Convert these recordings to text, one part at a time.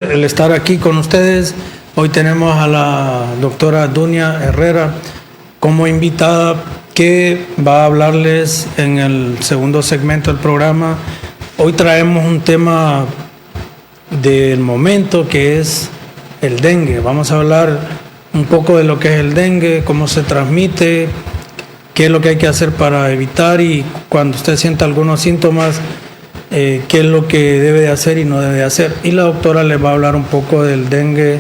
El estar aquí con ustedes. Hoy tenemos a la doctora Dunia Herrera como invitada que va a hablarles en el segundo segmento del programa. Hoy traemos un tema del momento que es el dengue. Vamos a hablar un poco de lo que es el dengue, cómo se transmite, qué es lo que hay que hacer para evitar y cuando usted sienta algunos síntomas, qué es lo que debe de hacer y no debe de hacer. Y la doctora les va a hablar un poco del dengue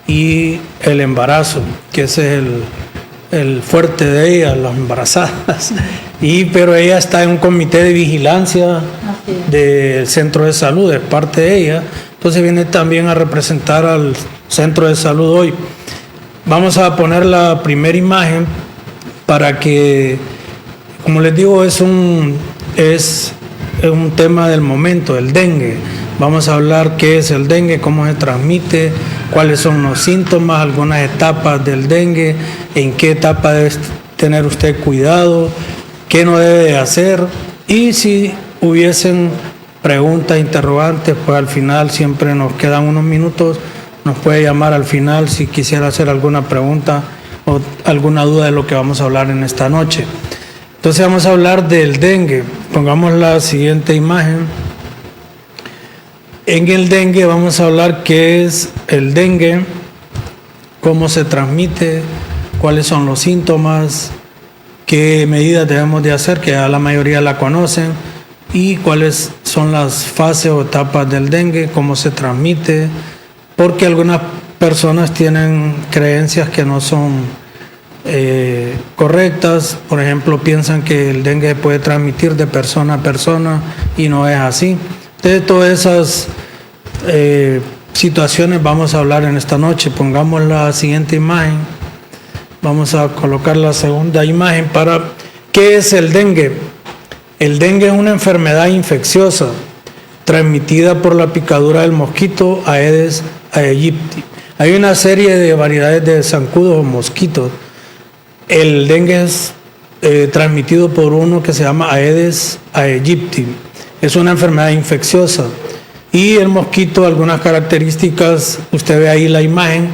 y el embarazo, que ese es el fuerte de ella, las embarazadas. Pero ella está en un comité de vigilancia del centro de salud, es parte de ella. Entonces viene también a representar al centro de salud hoy. Vamos a poner la primera imagen para que, como les digo, es un tema del momento, el dengue. Vamos a hablar qué es el dengue, cómo se transmite, cuáles son los síntomas, algunas etapas del dengue, en qué etapa debe tener usted cuidado, qué no debe hacer. Y si hubiesen preguntas, interrogantes, pues al final siempre nos quedan unos minutos, nos puede llamar al final si quisiera hacer alguna pregunta o alguna duda de lo que vamos a hablar en esta noche. Entonces vamos a hablar del dengue. Pongamos la siguiente imagen. En el dengue vamos a hablar qué es el dengue, cómo se transmite, cuáles son los síntomas, qué medidas debemos de hacer, que ya la mayoría la conocen, y cuáles son las fases o etapas del dengue, cómo se transmite, porque algunas personas tienen creencias que no son correctas. Por ejemplo, piensan que el dengue puede transmitir de persona a persona y no es así. De todas esas situaciones vamos a hablar en esta noche. Pongamos la siguiente imagen. Vamos a colocar la segunda imagen para ¿qué es el dengue? El dengue es una enfermedad infecciosa transmitida por la picadura del mosquito Aedes aegypti. Hay una serie de variedades de zancudos o mosquitos. El dengue es transmitido por uno que se llama Aedes aegypti. Es una enfermedad infecciosa. Y el mosquito, algunas características, usted ve ahí la imagen,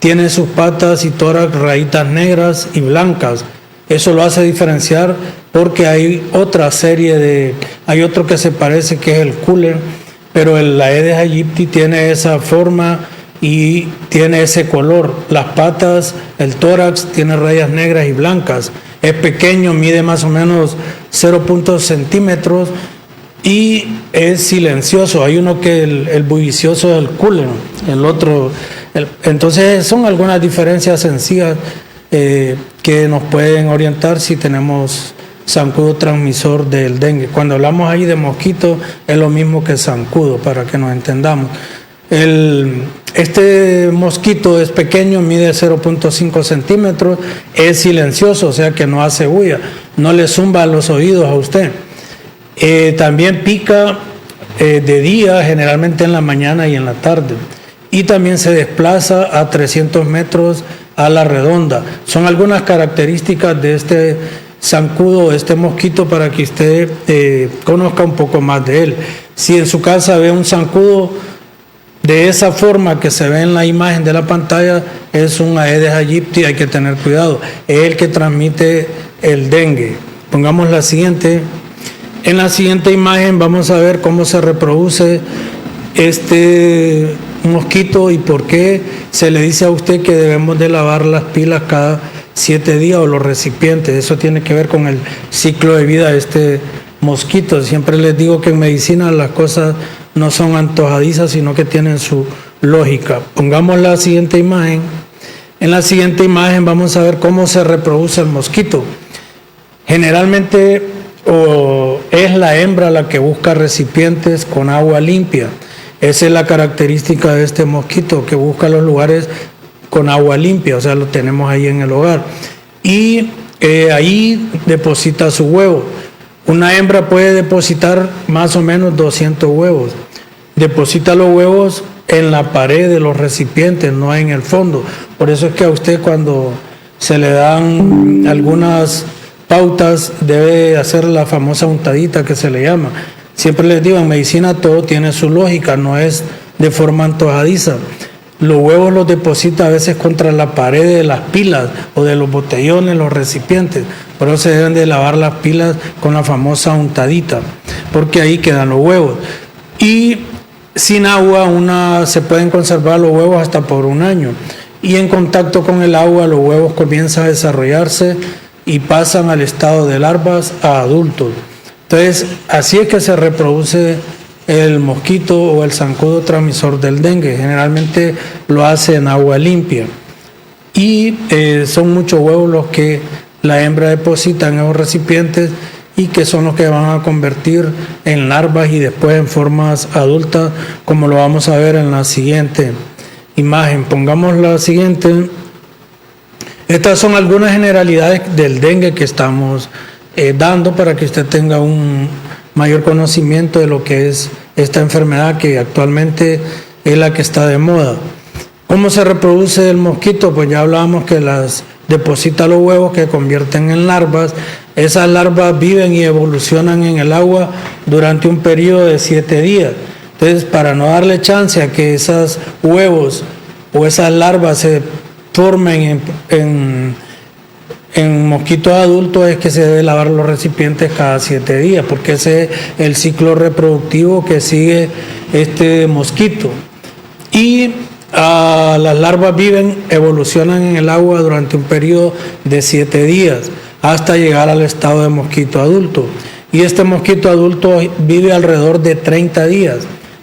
tiene sus patas y tórax rayitas negras y blancas. Eso lo hace diferenciar porque hay otra serie hay otro que se parece que es el cooler, pero el Aedes aegypti tiene esa forma y tiene ese color. Las patas, el tórax tiene rayas negras y blancas. Es pequeño, mide más o menos 0.0 centímetros y es silencioso. Hay uno que el bullicioso es el cooler, el otro. Entonces son algunas diferencias sencillas que nos pueden orientar si tenemos zancudo transmisor del dengue. Cuando hablamos ahí de mosquito es lo mismo que zancudo, para que nos entendamos. Este mosquito es pequeño, mide 0.5 centímetros, es silencioso, o sea que no hace bulla, no le zumba los oídos a usted. También pica de día, generalmente en la mañana y en la tarde. Y también se desplaza a 300 metros a la redonda. Son algunas características de este zancudo, este mosquito, para que usted conozca un poco más de él. Si en su casa ve un zancudo de esa forma que se ve en la imagen de la pantalla, es un Aedes aegypti, hay que tener cuidado. Es el que transmite el dengue. Pongamos la siguiente. En la siguiente imagen vamos a ver cómo se reproduce este mosquito y por qué se le dice a usted que debemos de lavar las pilas cada 7 días o los recipientes. Eso tiene que ver con el ciclo de vida de este mosquito. Siempre les digo que en medicina las cosas no son antojadizas, sino que tienen su lógica. Pongamos la siguiente imagen. En la siguiente imagen vamos a ver cómo se reproduce el mosquito. Generalmente es la hembra la que busca recipientes con agua limpia. Esa es la característica de este mosquito, que busca los lugares con agua limpia, o sea, lo tenemos ahí en el hogar. Y ahí deposita su huevo. Una hembra puede depositar más o menos 200 huevos. Deposita los huevos en la pared de los recipientes, no en el fondo. Por eso es que a usted, cuando se le dan algunas pautas, debe hacer la famosa untadita que se le llama. Siempre les digo, en medicina todo tiene su lógica, no es de forma antojadiza. Los huevos los deposita a veces contra la pared de las pilas o de los botellones, los recipientes. Por eso se deben de lavar las pilas con la famosa untadita, porque ahí quedan los huevos. Y sin agua se pueden conservar los huevos hasta por 1 año. Y en contacto con el agua los huevos comienzan a desarrollarse y pasan al estado de larvas a adultos. Entonces, así es que se reproduce el mosquito o el zancudo transmisor del dengue. Generalmente lo hace en agua limpia. Y son muchos huevos los que la hembra deposita en esos recipientes y que son los que van a convertir en larvas y después en formas adultas, como lo vamos a ver en la siguiente imagen. Pongamos la siguiente. Estas son algunas generalidades del dengue que estamos dando para que usted tenga un mayor conocimiento de lo que es esta enfermedad que actualmente es la que está de moda. ¿Cómo se reproduce el mosquito? Pues ya hablábamos que deposita los huevos que convierten en larvas. Esas larvas viven y evolucionan en el agua durante un periodo de 7 días. Entonces, para no darle chance a que esos huevos o esas larvas se formen en mosquitos adultos, es que se debe lavar los recipientes cada 7 días, porque ese es el ciclo reproductivo que sigue este mosquito. Y las larvas evolucionan en el agua durante un periodo de 7 días hasta llegar al estado de mosquito adulto. Y este mosquito adulto vive alrededor de 30 días.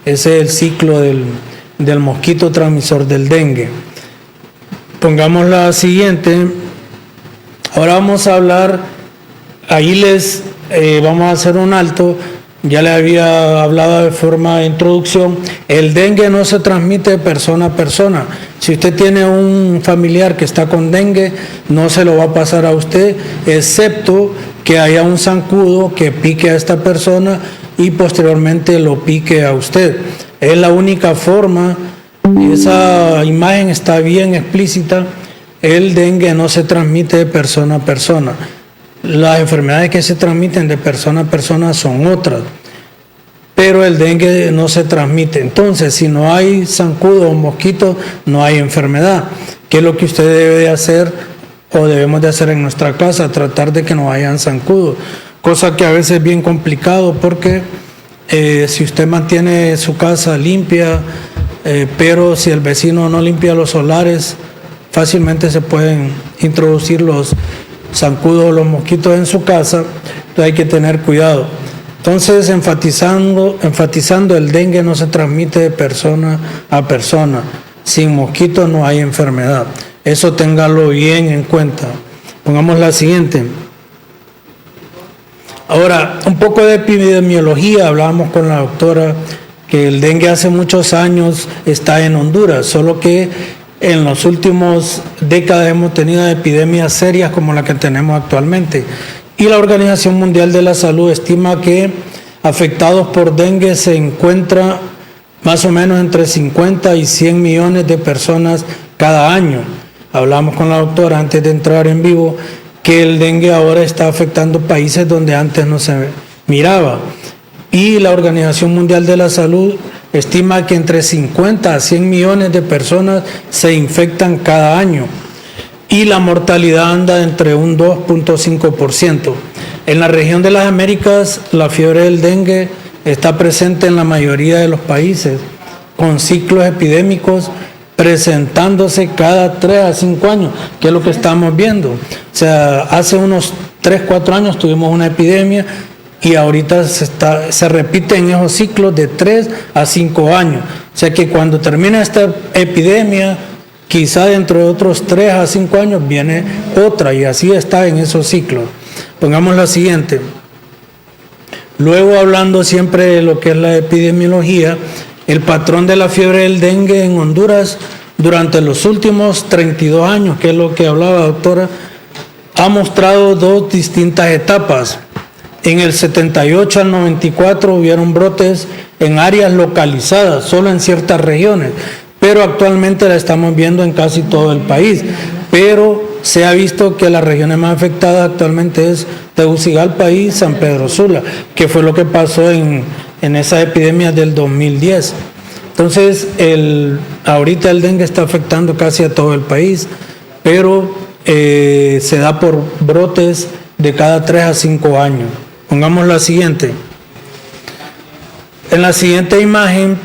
Ese es el ciclo del mosquito transmisor del dengue. Pongamos la siguiente. Ahora vamos a hablar, ahí vamos a hacer un alto. Ya le había hablado de forma de introducción. El dengue no se transmite de persona a persona. Si usted tiene un familiar que está con dengue, no se lo va a pasar a usted, excepto que haya un zancudo que pique a esta persona y posteriormente lo pique a usted. Es la única forma. Esa imagen está bien explícita. El dengue no se transmite de persona a persona. Las enfermedades que se transmiten de persona a persona son otras, pero el dengue no se transmite. Entonces, si no hay zancudo o mosquito, no hay enfermedad. ¿Qué es lo que usted debe de hacer o debemos de hacer en nuestra casa? Tratar de que no hayan zancudos, cosa que a veces es bien complicado porque si usted mantiene su casa limpia, pero si el vecino no limpia los solares, fácilmente se pueden introducir los zancudos o los mosquitos en su casa. Entonces hay que tener cuidado. Entonces, enfatizando, el dengue no se transmite de persona a persona. Sin mosquitos no hay enfermedad. Eso téngalo bien en cuenta. Pongamos la siguiente. Ahora, un poco de epidemiología. Hablábamos con la doctora que el dengue hace muchos años está en Honduras, solo que en las últimas décadas hemos tenido epidemias serias como la que tenemos actualmente. Y la Organización Mundial de la Salud estima que afectados por dengue se encuentra más o menos entre 50 y 100 millones de personas cada año. Hablamos con la doctora antes de entrar en vivo que el dengue ahora está afectando países donde antes no se miraba. Y la Organización Mundial de la Salud estima que entre 50 a 100 millones de personas se infectan cada año y la mortalidad anda entre un 2.5%. En la región de las Américas, la fiebre del dengue está presente en la mayoría de los países, con ciclos epidémicos presentándose cada 3 a 5 años, que es lo que estamos viendo. O sea, hace unos 3, 4 años tuvimos una epidemia y ahorita se repiten esos ciclos de 3 a 5 años. O sea que cuando termina esta epidemia, quizá dentro de otros 3 a 5 años viene otra y así está en esos ciclos. Pongamos la siguiente. Luego, hablando siempre de lo que es la epidemiología, el patrón de la fiebre del dengue en Honduras durante los últimos 32 años, que es lo que hablaba la doctora, ha mostrado 2 distintas etapas. En el 78 al 94 hubieron brotes en áreas localizadas, solo en ciertas regiones, pero actualmente la estamos viendo en casi todo el país. Pero se ha visto que las regiones más afectadas actualmente es Tegucigalpa y San Pedro Sula, que fue lo que pasó en esa epidemia del 2010. Entonces, ahorita el dengue está afectando casi a todo el país, pero se da por brotes de cada 3 a 5 años. Pongamos la siguiente. En la siguiente imagen,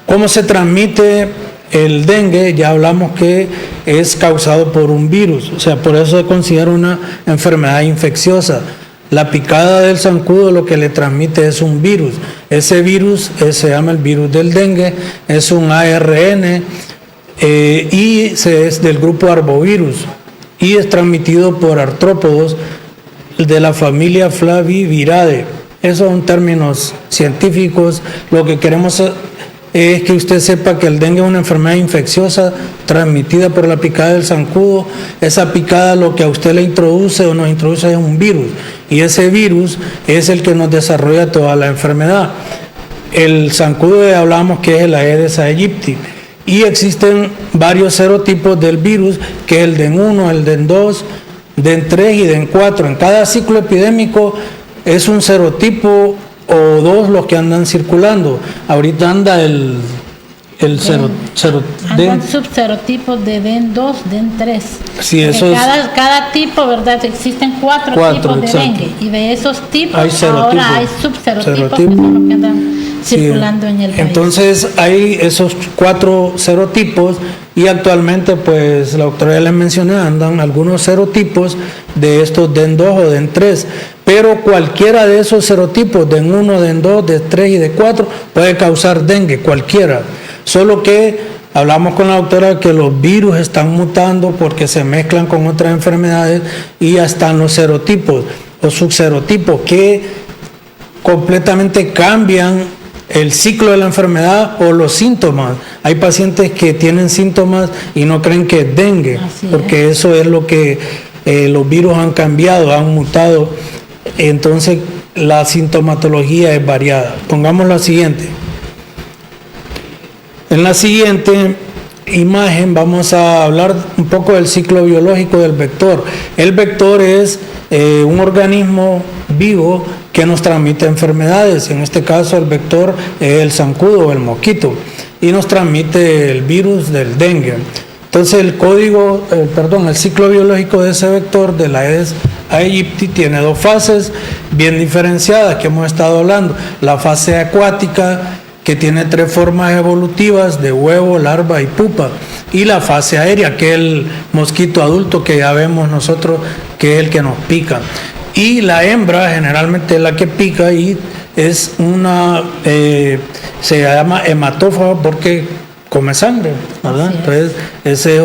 ¿cómo se transmite el dengue? Ya hablamos que es causado por un virus, o sea, por eso se considera una enfermedad infecciosa. La picada del zancudo lo que le transmite es un virus. Ese virus se llama el virus del dengue, es un ARN y es del grupo arbovirus y es transmitido por artrópodos de la familia Flaviviridae. Esos son términos científicos. Lo que queremos es que usted sepa que el dengue es una enfermedad infecciosa transmitida por la picada del zancudo. Esa picada lo que a usted le introduce o nos introduce es un virus, y ese virus es el que nos desarrolla toda la enfermedad. El zancudo hablábamos que es el Aedes aegypti, y existen varios serotipos del virus, que es el DEN 1, el DEN 2, DEN 3 y DEN 4. En cada ciclo epidémico es un serotipo o dos los que andan circulando. Ahorita anda el subserotipos de DEN 2, DEN 3. Sí, eso cada tipo, ¿verdad? Existen cuatro tipos de dengue, y de esos tipos ahora hay subserotipos que son los que andan circulando en el país. Entonces hay esos 4 serotipos, y actualmente, pues la doctora ya les mencioné, andan algunos serotipos de estos DEN 2 o DEN 3, pero cualquiera de esos serotipos, DEN 1, DEN 2, DEN 3 y DEN 4, puede causar dengue, cualquiera. Solo que hablamos con la doctora que los virus están mutando porque se mezclan con otras enfermedades, y ya están los serotipos o subserotipos que completamente cambian el ciclo de la enfermedad o los síntomas. Hay pacientes que tienen síntomas y no creen que es dengue, porque eso es lo que los virus han cambiado, han mutado. Entonces la sintomatología es variada. Pongamos la siguiente. En la siguiente imagen vamos a hablar un poco del ciclo biológico del vector. El vector es un organismo vivo que nos transmite enfermedades. En este caso el vector es el zancudo o el mosquito, y nos transmite el virus del dengue. Entonces el ciclo biológico de ese vector, de la Aedes aegypti, tiene 2 fases bien diferenciadas que hemos estado hablando. La fase acuática, que tiene 3 formas evolutivas de huevo, larva y pupa, y la fase aérea, que es el mosquito adulto que ya vemos nosotros, que es el que nos pica. Y la hembra generalmente es la que pica, y es se llama hematófaga porque come sangre, ¿verdad? Entonces ese es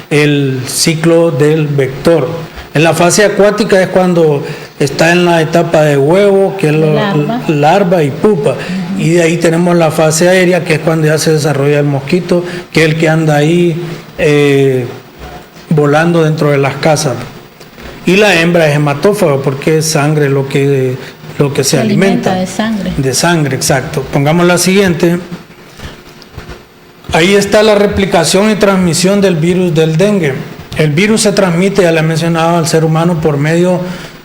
el ciclo del vector. En la fase acuática es cuando está en la etapa de huevo, que es larva y pupa. Y de ahí tenemos la fase aérea, que es cuando ya se desarrolla el mosquito, que es el que anda ahí volando dentro de las casas. Y la hembra es hematófaga porque es sangre lo que se alimenta. De sangre. De sangre, exacto. Pongamos la siguiente. Ahí está la replicación y transmisión del virus del dengue. El virus se transmite, ya le he mencionado, al ser humano por medio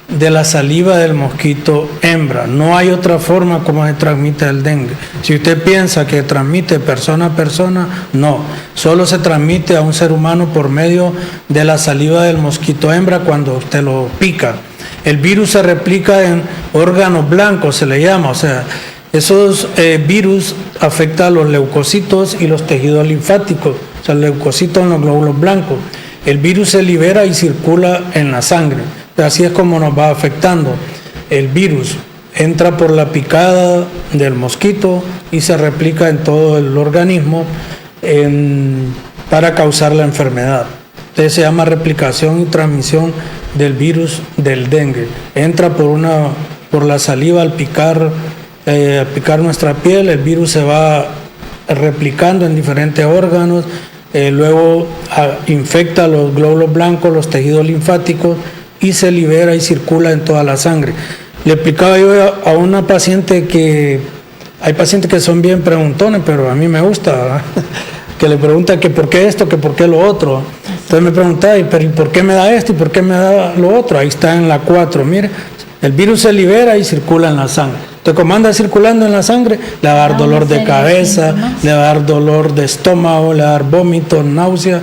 de la saliva del mosquito hembra. No hay otra forma como se transmite el dengue. Si usted piensa que transmite persona a persona, no. Solo se transmite a un ser humano por medio de la saliva del mosquito hembra cuando usted lo pica. El virus se replica en órganos blancos, se le llama, o sea, esos virus afectan a los leucocitos y los tejidos linfáticos, o sea, el leucocito en los glóbulos blancos. El virus se libera y circula en la sangre. Así es como nos va afectando. El virus entra por la picada del mosquito y se replica en todo el organismo para causar la enfermedad. Entonces se llama replicación y transmisión del virus del dengue. Entra por la saliva al picar nuestra piel, el virus se va replicando en diferentes órganos, luego infecta los glóbulos blancos, los tejidos linfáticos, y se libera y circula en toda la sangre. Le explicaba yo a una paciente que hay pacientes que son bien preguntones, pero a mí me gusta, ¿verdad? Que le pregunta que por qué esto, que por qué lo otro. Entonces me preguntaba, pero ¿y por qué me da esto y por qué me da lo otro? Ahí está en la 4, mire, el virus se libera y circula en la sangre. Entonces, como anda circulando en la sangre, le va a dar dolor de cabeza, le va a dar dolor de estómago, le va a dar vómito, náusea.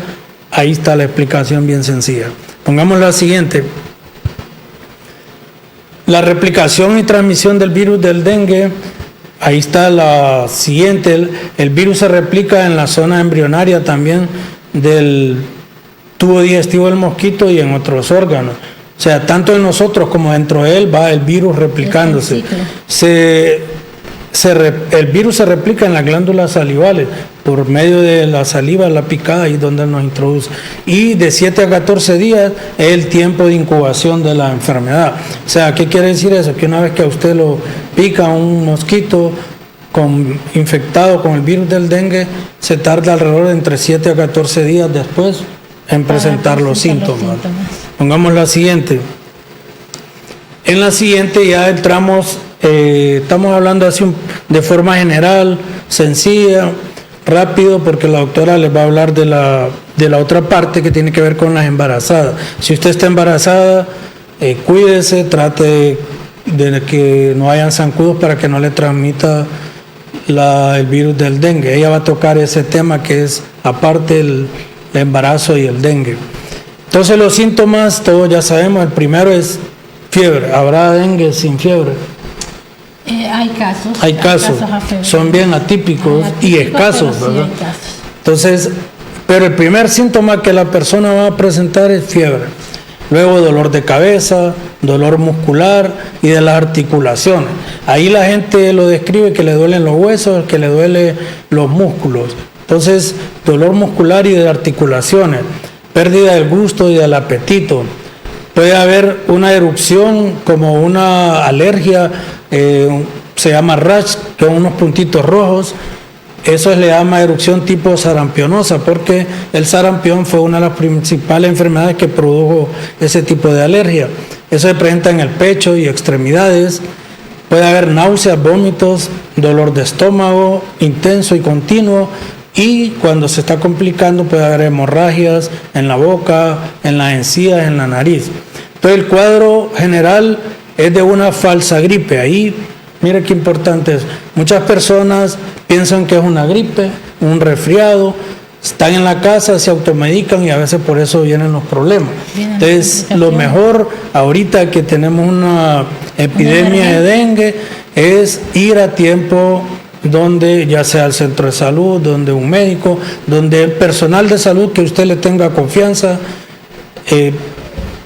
Ahí está la explicación bien sencilla. Pongamos la siguiente. La replicación y transmisión del virus del dengue. Ahí está la siguiente. El virus se replica en la zona embrionaria también del tubo digestivo del mosquito y en otros órganos. O sea, tanto en nosotros como dentro de él va el virus replicándose. El virus se replica en las glándulas salivales por medio de la saliva, la picada, ahí donde nos introduce. Y de 7 a 14 días es el tiempo de incubación de la enfermedad. O sea, ¿qué quiere decir eso? Que una vez que a usted lo pica un mosquito infectado con el virus del dengue, se tarda alrededor de entre 7 a 14 días después en presentar los síntomas. Pongamos la siguiente. En la siguiente ya entramos, estamos hablando así de forma general, sencilla, rápido, porque la doctora les va a hablar de la otra parte que tiene que ver con las embarazadas. Si usted está embarazada, cuídese, trate de que no hayan zancudos para que no le transmita el virus del dengue. Ella va a tocar ese tema que es aparte el embarazo y el dengue. Entonces los síntomas, todos ya sabemos, el primero es fiebre. ¿Habrá dengue sin fiebre? Hay casos, son bien atípicos y escasos, ¿verdad? Sí, entonces, pero el primer síntoma que la persona va a presentar es fiebre. Luego dolor de cabeza, dolor muscular y de las articulaciones. Ahí la gente lo describe que le duelen los huesos, que le duelen los músculos. Entonces, dolor muscular y de articulaciones, pérdida del gusto y del apetito. Puede haber una erupción como una alergia, se llama rash, que son unos puntitos rojos. Eso le llama erupción tipo sarampionosa, porque el sarampión fue una de las principales enfermedades que produjo ese tipo de alergia. Eso se presenta en el pecho y extremidades. Puede haber náuseas, vómitos, dolor de estómago intenso y continuo, y cuando se está complicando puede haber hemorragias en la boca, en las encías, en la nariz. Entonces el cuadro general es de una falsa gripe. Ahí, mire qué importante es. Muchas personas piensan que es una gripe, un resfriado, están en la casa, se automedican y a veces por eso vienen los problemas. Entonces, lo mejor ahorita que tenemos una epidemia de dengue es ir a tiempo donde ya sea el centro de salud, donde un médico, donde el personal de salud que usted le tenga confianza.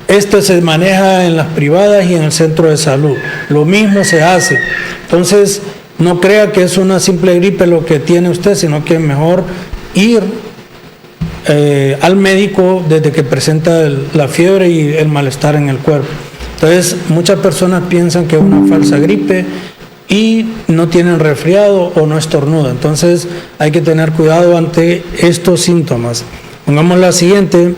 Esto se maneja en las privadas y en el centro de salud. Lo mismo se hace. Entonces, no crea que es una simple gripe lo que tiene usted, sino que es mejor ir al médico desde que presenta la fiebre y el malestar en el cuerpo. Entonces, muchas personas piensan que es una falsa gripe y no tienen resfriado o no estornuda. Entonces, hay que tener cuidado ante estos síntomas. Pongamos la siguiente.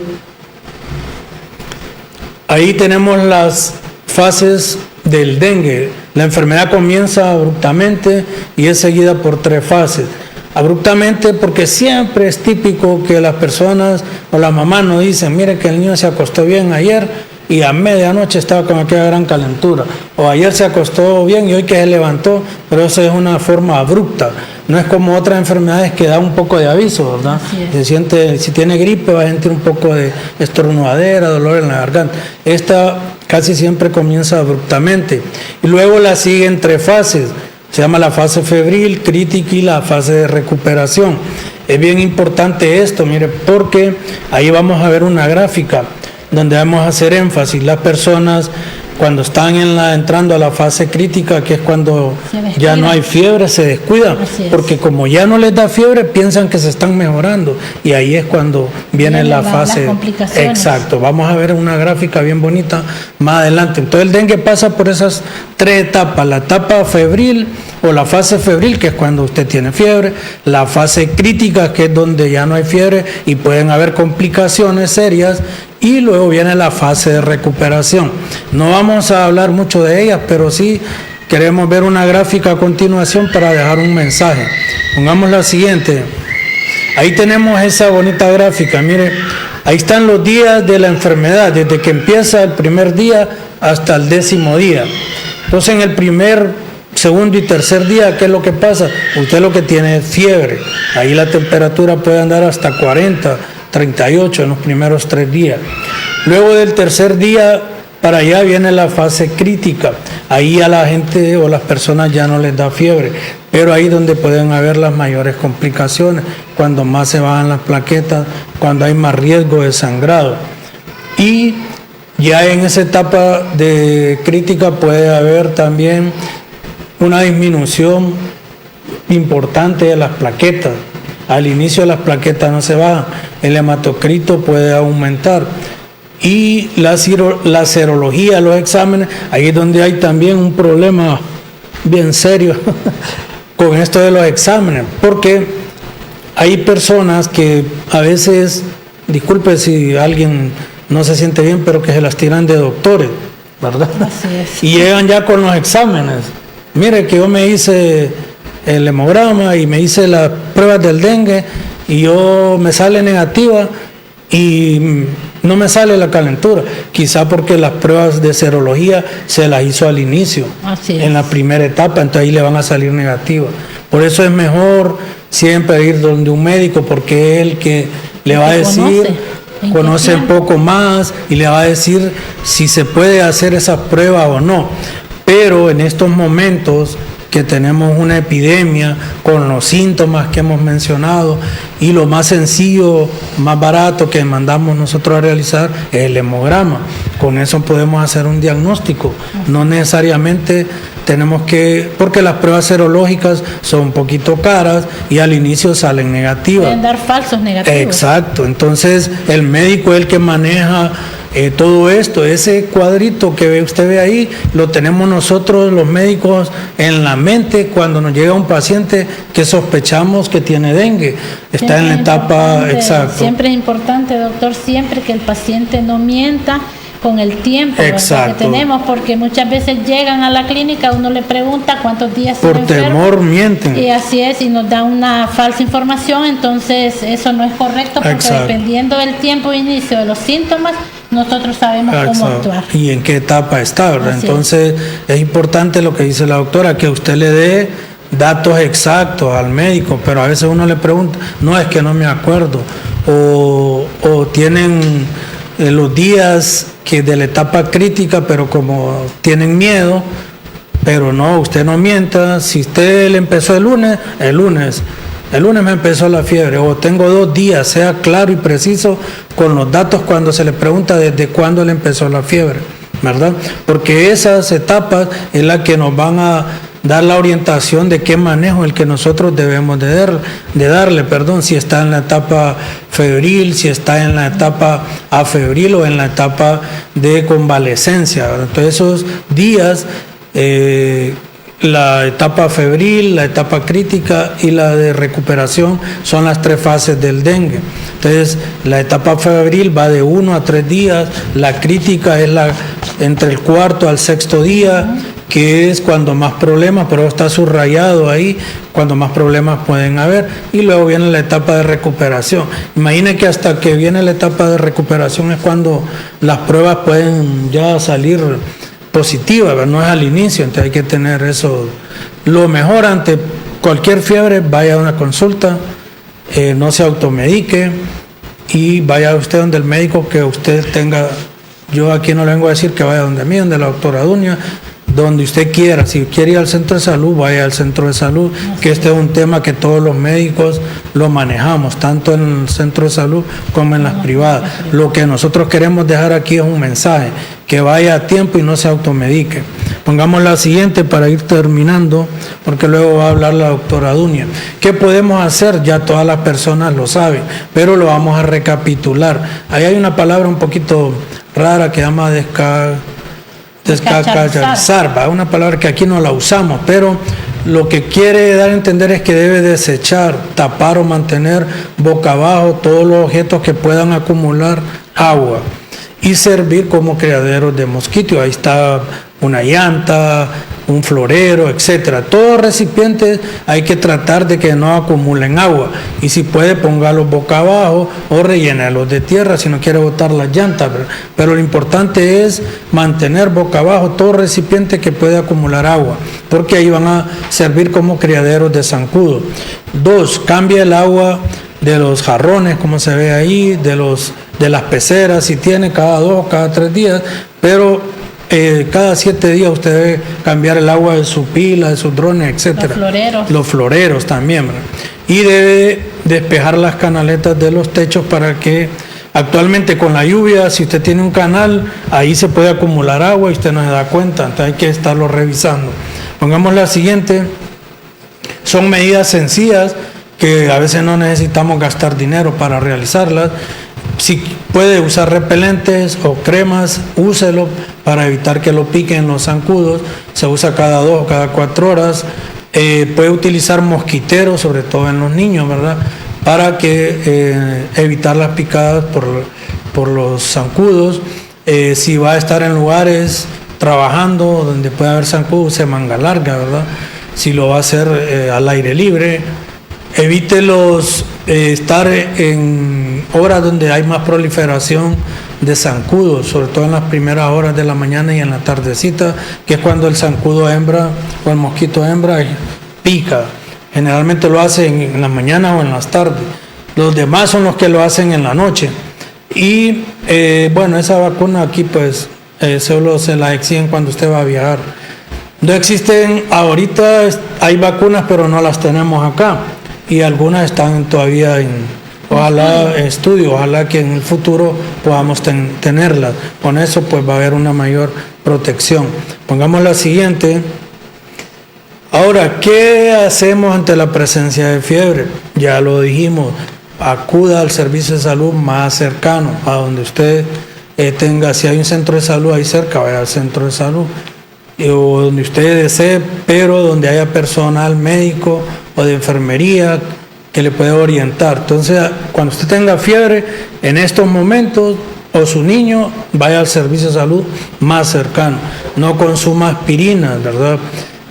Ahí tenemos las fases del dengue. La enfermedad comienza abruptamente y es seguida por 3 fases. Abruptamente porque siempre es típico que las personas o las mamás nos dicen, mire que el niño se acostó bien ayer y a medianoche estaba con aquella gran calentura, o ayer se acostó bien y hoy que se levantó, pero eso es una forma abrupta. No es como otras enfermedades que da un poco de aviso, ¿verdad? Se siente, si tiene gripe va a sentir un poco de estornudadera, dolor en la garganta. Esta casi siempre comienza abruptamente y luego la siguen 3 fases. Se llama la fase febril, crítica y la fase de recuperación. Es bien importante esto, mire, porque ahí vamos a ver una gráfica donde vamos a hacer énfasis. Las personas cuando están entrando a la fase crítica, que es cuando ya no hay fiebre, se descuidan, porque como ya no les da fiebre, piensan que se están mejorando, y ahí es cuando viene la fase. Exacto, vamos a ver una gráfica bien bonita más adelante. Entonces el dengue pasa por esas 3 etapas: la etapa febril o la fase febril, que es cuando usted tiene fiebre; la fase crítica, que es donde ya no hay fiebre y pueden haber complicaciones serias; y luego viene la fase de recuperación. No vamos a hablar mucho de ellas, pero sí queremos ver una gráfica a continuación para dejar un mensaje. Pongamos la siguiente. Ahí tenemos esa bonita gráfica. Mire, ahí están los días de la enfermedad, desde que empieza el primer día hasta el 10º día. Entonces, en el primer segundo y tercer día, ¿qué es lo que pasa? Usted lo que tiene es fiebre. Ahí la temperatura puede andar hasta 40, 38 en los primeros 3 días. Luego del tercer día para allá viene la fase crítica. Ahí a la gente o las personas ya no les da fiebre, pero ahí donde pueden haber las mayores complicaciones, cuando más se bajan las plaquetas, cuando hay más riesgo de sangrado. Y ya en esa etapa de crítica puede haber también una disminución importante de las plaquetas. Al inicio las plaquetas no se bajan, el hematocrito puede aumentar. Y la serología, los exámenes, ahí es donde hay también un problema bien serio con esto de los exámenes, porque hay personas que a veces, disculpe si alguien no se siente bien, pero que se las tiran de doctores, ¿verdad? Así es. Y llegan ya con los exámenes. Mire que yo me hice el hemograma y me hice las pruebas del dengue y yo me sale negativa y no me sale la calentura, quizá porque las pruebas de serología se las hizo al inicio, en la primera etapa, entonces ahí le van a salir negativas. Por eso es mejor siempre ir donde un médico, porque es el que le va a decir, conoce un poco más y le va a decir si se puede hacer esa prueba o no. Pero en estos momentos que tenemos una epidemia con los síntomas que hemos mencionado, y lo más sencillo, más barato que mandamos nosotros a realizar es el hemograma. Con eso podemos hacer un diagnóstico. No necesariamente tenemos que, porque las pruebas serológicas son un poquito caras y al inicio salen negativas. Pueden dar falsos negativos. Exacto, entonces el médico es el que maneja todo esto. Ese cuadrito que usted ve ahí, lo tenemos nosotros los médicos en la mente cuando nos llega un paciente que sospechamos que tiene dengue. Está en la etapa, exacto. Siempre es importante, doctor, siempre que el paciente no mienta con el tiempo que tenemos, porque muchas veces llegan a la clínica, uno le pregunta cuántos días por temor mienten, y así es, y nos da una falsa información. Entonces eso no es correcto, porque dependiendo del tiempo de inicio de los síntomas, nosotros sabemos cómo actuar y en qué etapa está, ¿verdad? Entonces es importante lo que dice la doctora, que usted le dé datos exactos al médico, pero a veces uno le pregunta, no, es que no me acuerdo, o tienen los días que de la etapa crítica, pero como tienen miedo, pero no, usted no mienta. Si usted le empezó el lunes me empezó la fiebre, o tengo 2 días, sea claro y preciso con los datos cuando se le pregunta desde cuándo le empezó la fiebre, ¿verdad? Porque esas etapas es la que nos van a dar la orientación de qué manejo el que nosotros debemos de darle, si está en la etapa febril, si está en la etapa afebril o en la etapa de convalescencia, ¿verdad? Entonces esos días, la etapa febril, la etapa crítica y la de recuperación son las 3 fases del dengue. Entonces la etapa febril va de 1 a 3 días, la crítica es entre el 4º al 6º día, que es cuando más problemas, pero está subrayado ahí, cuando más problemas pueden haber, y luego viene la etapa de recuperación. Imagine que hasta que viene la etapa de recuperación es cuando las pruebas pueden ya salir positivas, ¿verdad? No es al inicio, entonces hay que tener eso. Lo mejor ante cualquier fiebre, vaya a una consulta, no se automedique y vaya usted donde el médico que usted tenga. Yo aquí no le vengo a decir que vaya donde mí, donde la doctora Dunia, donde usted quiera. Si quiere ir al centro de salud, vaya al centro de salud, que este es un tema que todos los médicos lo manejamos, tanto en el centro de salud como en las privadas. Lo que nosotros queremos dejar aquí es un mensaje, que vaya a tiempo y no se automedique. Pongamos la siguiente para ir terminando, porque luego va a hablar la doctora Dunia. ¿Qué podemos hacer? Ya todas las personas lo saben, pero lo vamos a recapitular. Ahí hay una palabra un poquito rara que se llama descachalzar, una palabra que aquí no la usamos, pero lo que quiere dar a entender es que debe desechar, tapar o mantener boca abajo todos los objetos que puedan acumular agua y servir como criaderos de mosquitos. Ahí está una llanta, un florero, etcétera. Todos recipientes hay que tratar de que no acumulen agua, y si puede póngalos boca abajo o rellénelos de tierra si no quiere botar las llantas, pero lo importante es mantener boca abajo todo recipiente que puede acumular agua, porque ahí van a servir como criaderos de zancudo. 2, cambia el agua de los jarrones, como se ve ahí, de las peceras, si tiene, cada 2 o cada 3 días, pero cada 7 días usted debe cambiar el agua de su pila, de sus drones, etcétera. Los floreros también, ¿verdad? Y debe despejar las canaletas de los techos para que, actualmente con la lluvia, si usted tiene un canal, ahí se puede acumular agua y usted no se da cuenta, entonces hay que estarlo revisando. Pongamos la siguiente. Son medidas sencillas que a veces no necesitamos gastar dinero para realizarlas. Si puede usar repelentes o cremas, úselo para evitar que lo piquen los zancudos. Se usa cada 2 o cada 4 horas. Puede utilizar mosquiteros, sobre todo en los niños, ¿verdad? Para que evitar las picadas por los zancudos. Si va a estar en lugares trabajando donde puede haber zancudos, use manga larga, ¿verdad? Si lo va a hacer al aire libre, evite estar en horas donde hay más proliferación de zancudos, sobre todo en las primeras horas de la mañana y en la tardecita, que es cuando el zancudo hembra o el mosquito hembra pica. Generalmente lo hacen en la mañana o en las tardes. Los demás son los que lo hacen en la noche. Y bueno, esa vacuna aquí pues solo se la exigen cuando usted va a viajar. No existen, ahorita hay vacunas, pero no las tenemos acá. Y algunas están todavía en estudio, ojalá que en el futuro podamos tenerlas. Con eso pues va a haber una mayor protección. Pongamos la siguiente. Ahora, ¿qué hacemos ante la presencia de fiebre? Ya lo dijimos, acuda al servicio de salud más cercano, a donde usted tenga, si hay un centro de salud ahí cerca, vaya al centro de salud, o donde usted desee, pero donde haya personal médico o de enfermería que le pueda orientar. Entonces, cuando usted tenga fiebre, en estos momentos, o su niño, vaya al servicio de salud más cercano. No consuma aspirina, ¿verdad?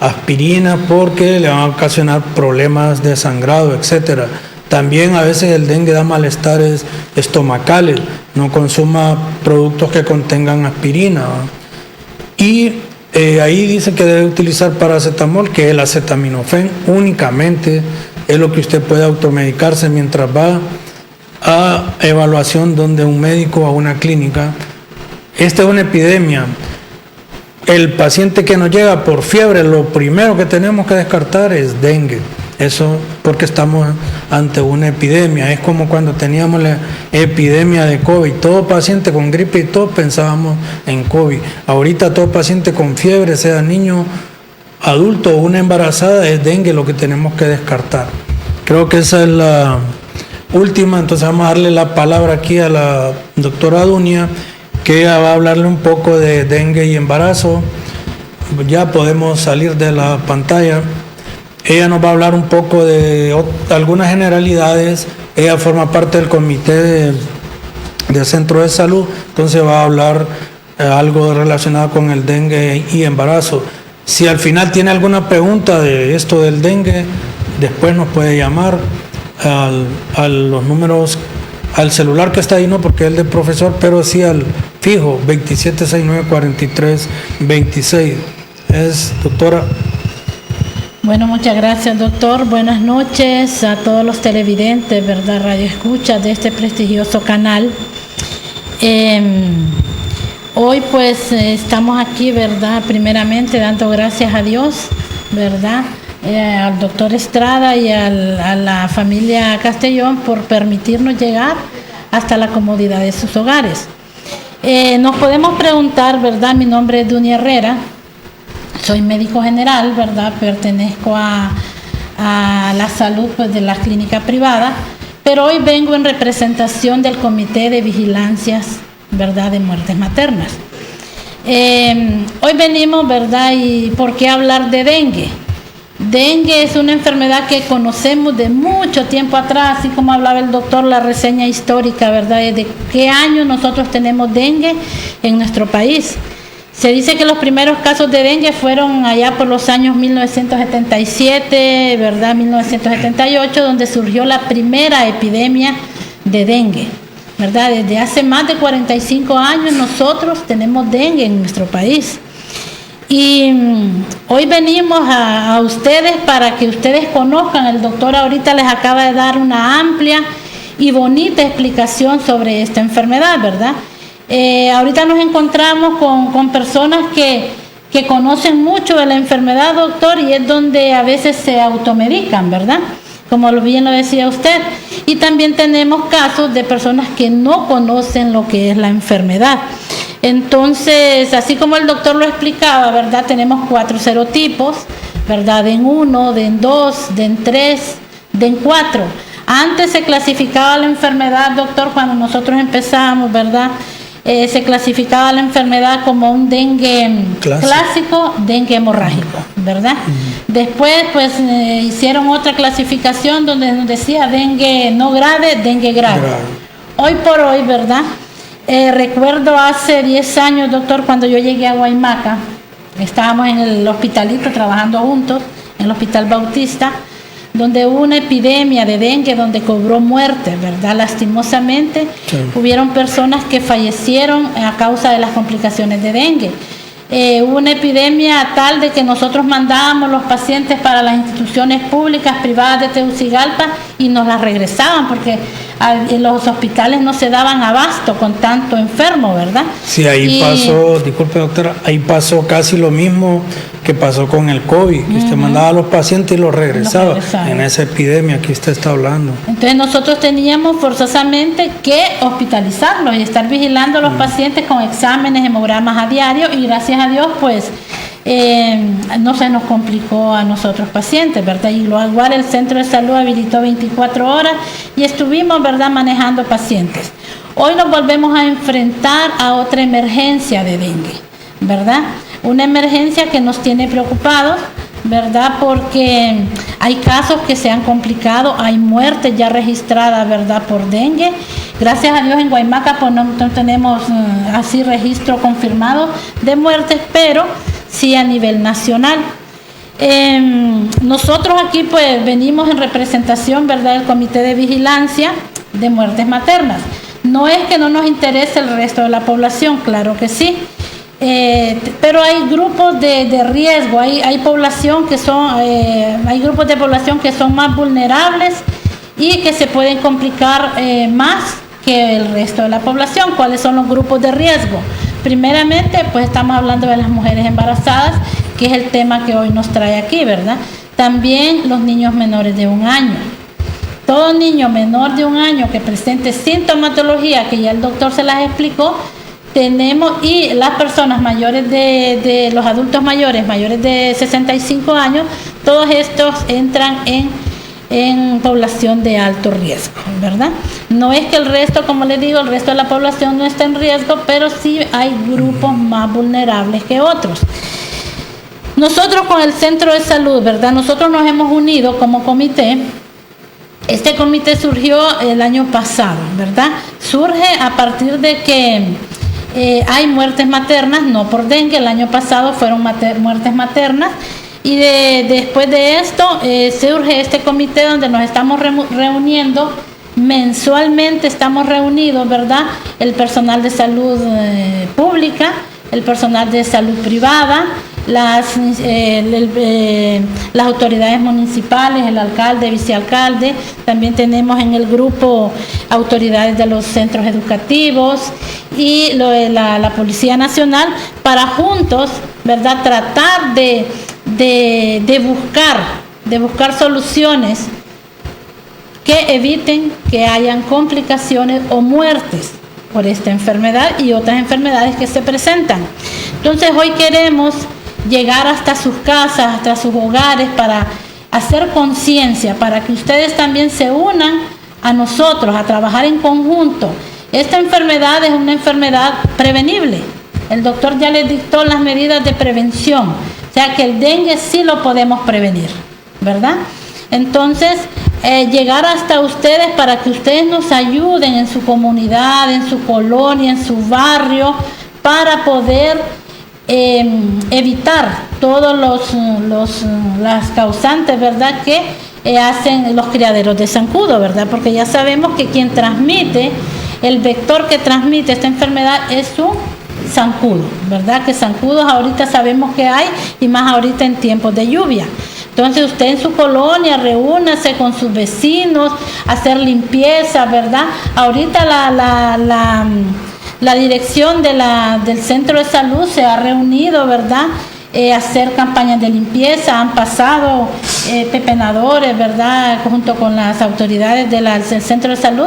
Aspirina porque le van a ocasionar problemas de sangrado, etcétera. También a veces el dengue da malestares estomacales. No consuma productos que contengan aspirina, ¿verdad? Y ahí dice que debe utilizar paracetamol, que es el acetaminofén únicamente, es lo que usted puede automedicarse mientras va a evaluación donde un médico o a una clínica. Esta es una epidemia. El paciente que nos llega por fiebre, lo primero que tenemos que descartar es dengue. Eso porque estamos ante una epidemia. Es como cuando teníamos la epidemia de COVID. Todo paciente con gripe y todo pensábamos en COVID. Ahorita todo paciente con fiebre, sea niño, adulto o una embarazada, es dengue lo que tenemos que descartar. Creo que esa es la última. Entonces vamos a darle la palabra aquí a la doctora Dunia, que ella va a hablarle un poco de dengue y embarazo. Ya podemos salir de la pantalla. Ella nos va a hablar un poco de algunas generalidades. Ella forma parte del comité del centro de salud, entonces va a hablar algo relacionado con el dengue y embarazo. Si al final tiene alguna pregunta de esto del dengue, después nos puede llamar a los números, al celular que está ahí, no porque es el del profesor, pero sí al fijo 2769-4326. Es doctora. Bueno, muchas gracias, doctor. Buenas noches a todos los televidentes, ¿verdad? Radio escuchas de este prestigioso canal. Hoy pues estamos aquí, ¿verdad? Primeramente dando gracias a Dios, ¿verdad? Al doctor Estrada y a la familia Castellón por permitirnos llegar hasta la comodidad de sus hogares. Nos podemos preguntar, ¿verdad? Mi nombre es Dunia Herrera. Soy médico general, ¿verdad? Pertenezco a la salud pues, de la clínica privada, pero hoy vengo en representación del Comité de Vigilancias, ¿verdad? De Muertes Maternas. Hoy venimos, ¿verdad? ¿Y por qué hablar de dengue? Dengue es una enfermedad que conocemos de mucho tiempo atrás, así como hablaba el doctor, la reseña histórica, ¿verdad? ¿De qué año nosotros tenemos dengue en nuestro país? Se dice que los primeros casos de dengue fueron allá por los años 1977, ¿verdad? 1978, donde surgió la primera epidemia de dengue, ¿verdad? Desde hace más de 45 años nosotros tenemos dengue en nuestro país. Y hoy venimos a ustedes para que ustedes conozcan. El doctor ahorita les acaba de dar una amplia y bonita explicación sobre esta enfermedad, ¿verdad? Ahorita nos encontramos con personas que conocen mucho de la enfermedad, doctor, y es donde a veces se automedican, ¿verdad? Como bien lo decía usted. Y también tenemos casos de personas que no conocen lo que es la enfermedad. Entonces, así como el doctor lo explicaba, ¿verdad? Tenemos 4 serotipos, ¿verdad? DEN 1, DEN 2, DEN 3, DEN 4. Antes se clasificaba la enfermedad, doctor, cuando nosotros empezamos, ¿verdad? Se clasificaba la enfermedad como un dengue clásico, dengue hemorrágico, ¿verdad? Después, pues, hicieron otra clasificación donde nos decía dengue no grave, dengue grave. Hoy por hoy, ¿verdad? Recuerdo hace 10 años, doctor, cuando yo llegué a Guaymaca, estábamos en el hospitalito trabajando juntos, en el Hospital Bautista, donde hubo una epidemia de dengue donde cobró muerte, ¿verdad? Lastimosamente, sí. Hubieron personas que fallecieron a causa de las complicaciones de dengue. Hubo una epidemia tal de que nosotros mandábamos los pacientes para las instituciones públicas, privadas de Tegucigalpa y nos las regresaban porque en los hospitales no se daban abasto con tanto enfermo, ¿verdad? Sí, ahí pasó, disculpe doctora, ahí pasó casi lo mismo que pasó con el COVID, que usted mandaba a los pacientes y los regresaba en esa epidemia que usted está hablando. Entonces nosotros teníamos forzosamente que hospitalizarlos y estar vigilando a los pacientes con exámenes, hemogramas a diario, y gracias a Dios pues no se nos complicó a nosotros pacientes, ¿verdad? Y igual el centro de salud habilitó 24 horas y estuvimos, ¿verdad?, manejando pacientes. Hoy nos volvemos a enfrentar a otra emergencia de dengue, ¿verdad? Una emergencia que nos tiene preocupados, ¿verdad? Porque hay casos que se han complicado, hay muertes ya registradas, ¿verdad?, por dengue. Gracias a Dios en Guaymaca pues no tenemos así registro confirmado de muertes, pero sí a nivel nacional. Nosotros aquí pues venimos en representación, ¿verdad?, del Comité de Vigilancia de Muertes Maternas. No es que no nos interese el resto de la población, claro que sí. Pero hay grupos de riesgo, hay población que son, hay grupos de población que son más vulnerables y que se pueden complicar más que el resto de la población. ¿Cuáles son los grupos de riesgo? Primeramente, pues estamos hablando de las mujeres embarazadas, que es el tema que hoy nos trae aquí, ¿verdad? También los niños menores de 1 año. Todo niño menor de 1 año que presente sintomatología, que ya el doctor se las explicó, tenemos, y las personas mayores de los adultos mayores de 65 años, todos estos entran en población de alto riesgo, ¿verdad? No es que el resto, como les digo, el resto de la población no está en riesgo, pero sí hay grupos más vulnerables que otros. Nosotros con el Centro de Salud, ¿verdad? Nosotros nos hemos unido como comité. Este comité surgió el año pasado, ¿verdad? Surge a partir de que hay muertes maternas, no por dengue, el año pasado fueron muertes maternas, y después de esto surge este comité donde nos estamos reuniendo mensualmente, estamos reunidos, ¿verdad? El personal de salud pública, el personal de salud privada, las autoridades municipales, el alcalde, vicealcalde, también tenemos en el grupo autoridades de los centros educativos y la Policía Nacional, para juntos, ¿verdad?, tratar de buscar soluciones que eviten que hayan complicaciones o muertes por esta enfermedad y otras enfermedades que se presentan. Entonces hoy queremos llegar hasta sus casas, hasta sus hogares, para hacer conciencia, para que ustedes también se unan a nosotros, a trabajar en conjunto. Esta enfermedad es una enfermedad prevenible. El doctor ya les dictó las medidas de prevención, o sea que el dengue sí lo podemos prevenir, ¿verdad? Entonces, llegar hasta ustedes para que ustedes nos ayuden en su comunidad, en su colonia, en su barrio, para poder evitar todos las causantes, ¿verdad?, que hacen los criaderos de zancudo, ¿verdad? Porque ya sabemos que quien transmite, el vector que transmite esta enfermedad es un zancudo, ¿verdad? Que zancudos ahorita sabemos que hay, y más ahorita en tiempos de lluvia. Entonces usted en su colonia reúnase con sus vecinos, hacer limpieza, ¿verdad? Ahorita la dirección del centro de salud se ha reunido, ¿verdad?, hacer campañas de limpieza. Han pasado pepenadores, ¿verdad?, junto con las autoridades del centro de salud.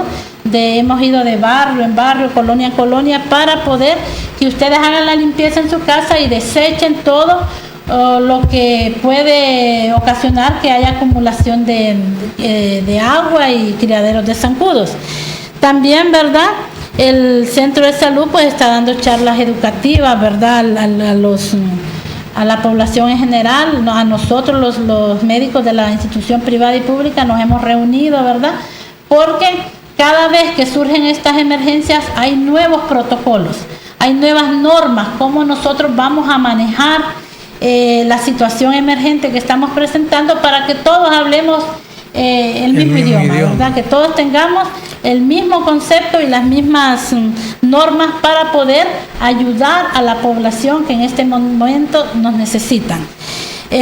Hemos ido de barrio en barrio, colonia en colonia, para poder que ustedes hagan la limpieza en su casa y desechen todo lo que puede ocasionar que haya acumulación de agua y criaderos de zancudos. También, ¿verdad?, el centro de salud pues está dando charlas educativas, ¿verdad?, a la población en general. A nosotros los médicos de la institución privada y pública nos hemos reunido, ¿verdad?, porque cada vez que surgen estas emergencias hay nuevos protocolos, hay nuevas normas, cómo nosotros vamos a manejar la situación emergente que estamos presentando, para que todos hablemos el mismo idioma, ¿verdad?, que todos tengamos el mismo concepto y las mismas normas para poder ayudar a la población que en este momento nos necesitan.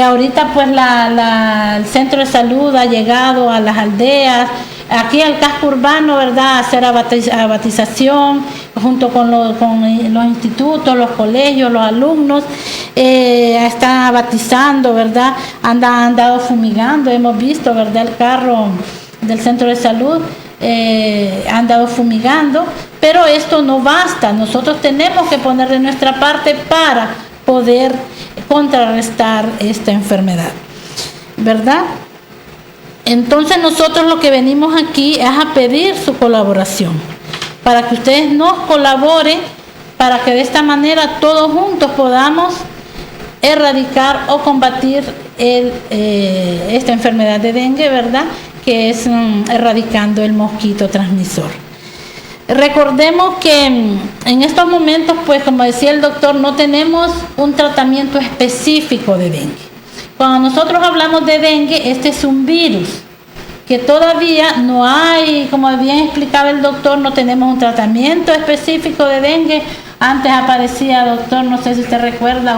Ahorita pues el centro de salud ha llegado a las aldeas, aquí al casco urbano, ¿verdad?, a hacer abatización junto con los institutos, los colegios, los alumnos. Están abatizando, ¿verdad?, han dado fumigando, hemos visto, ¿verdad?, el carro del centro de salud han dado fumigando, pero esto no basta. Nosotros tenemos que poner de nuestra parte para poder contrarrestar esta enfermedad, ¿verdad? Entonces nosotros lo que venimos aquí es a pedir su colaboración, para que ustedes nos colaboren, para que de esta manera todos juntos podamos erradicar o combatir esta enfermedad de dengue, ¿verdad?, que es erradicando el mosquito transmisor. Recordemos que en estos momentos, pues como decía el doctor, no tenemos un tratamiento específico de dengue. Cuando nosotros hablamos de dengue, este es un virus que todavía no hay, como bien explicaba el doctor, no tenemos un tratamiento específico de dengue. Antes aparecía, doctor, no sé si usted recuerda,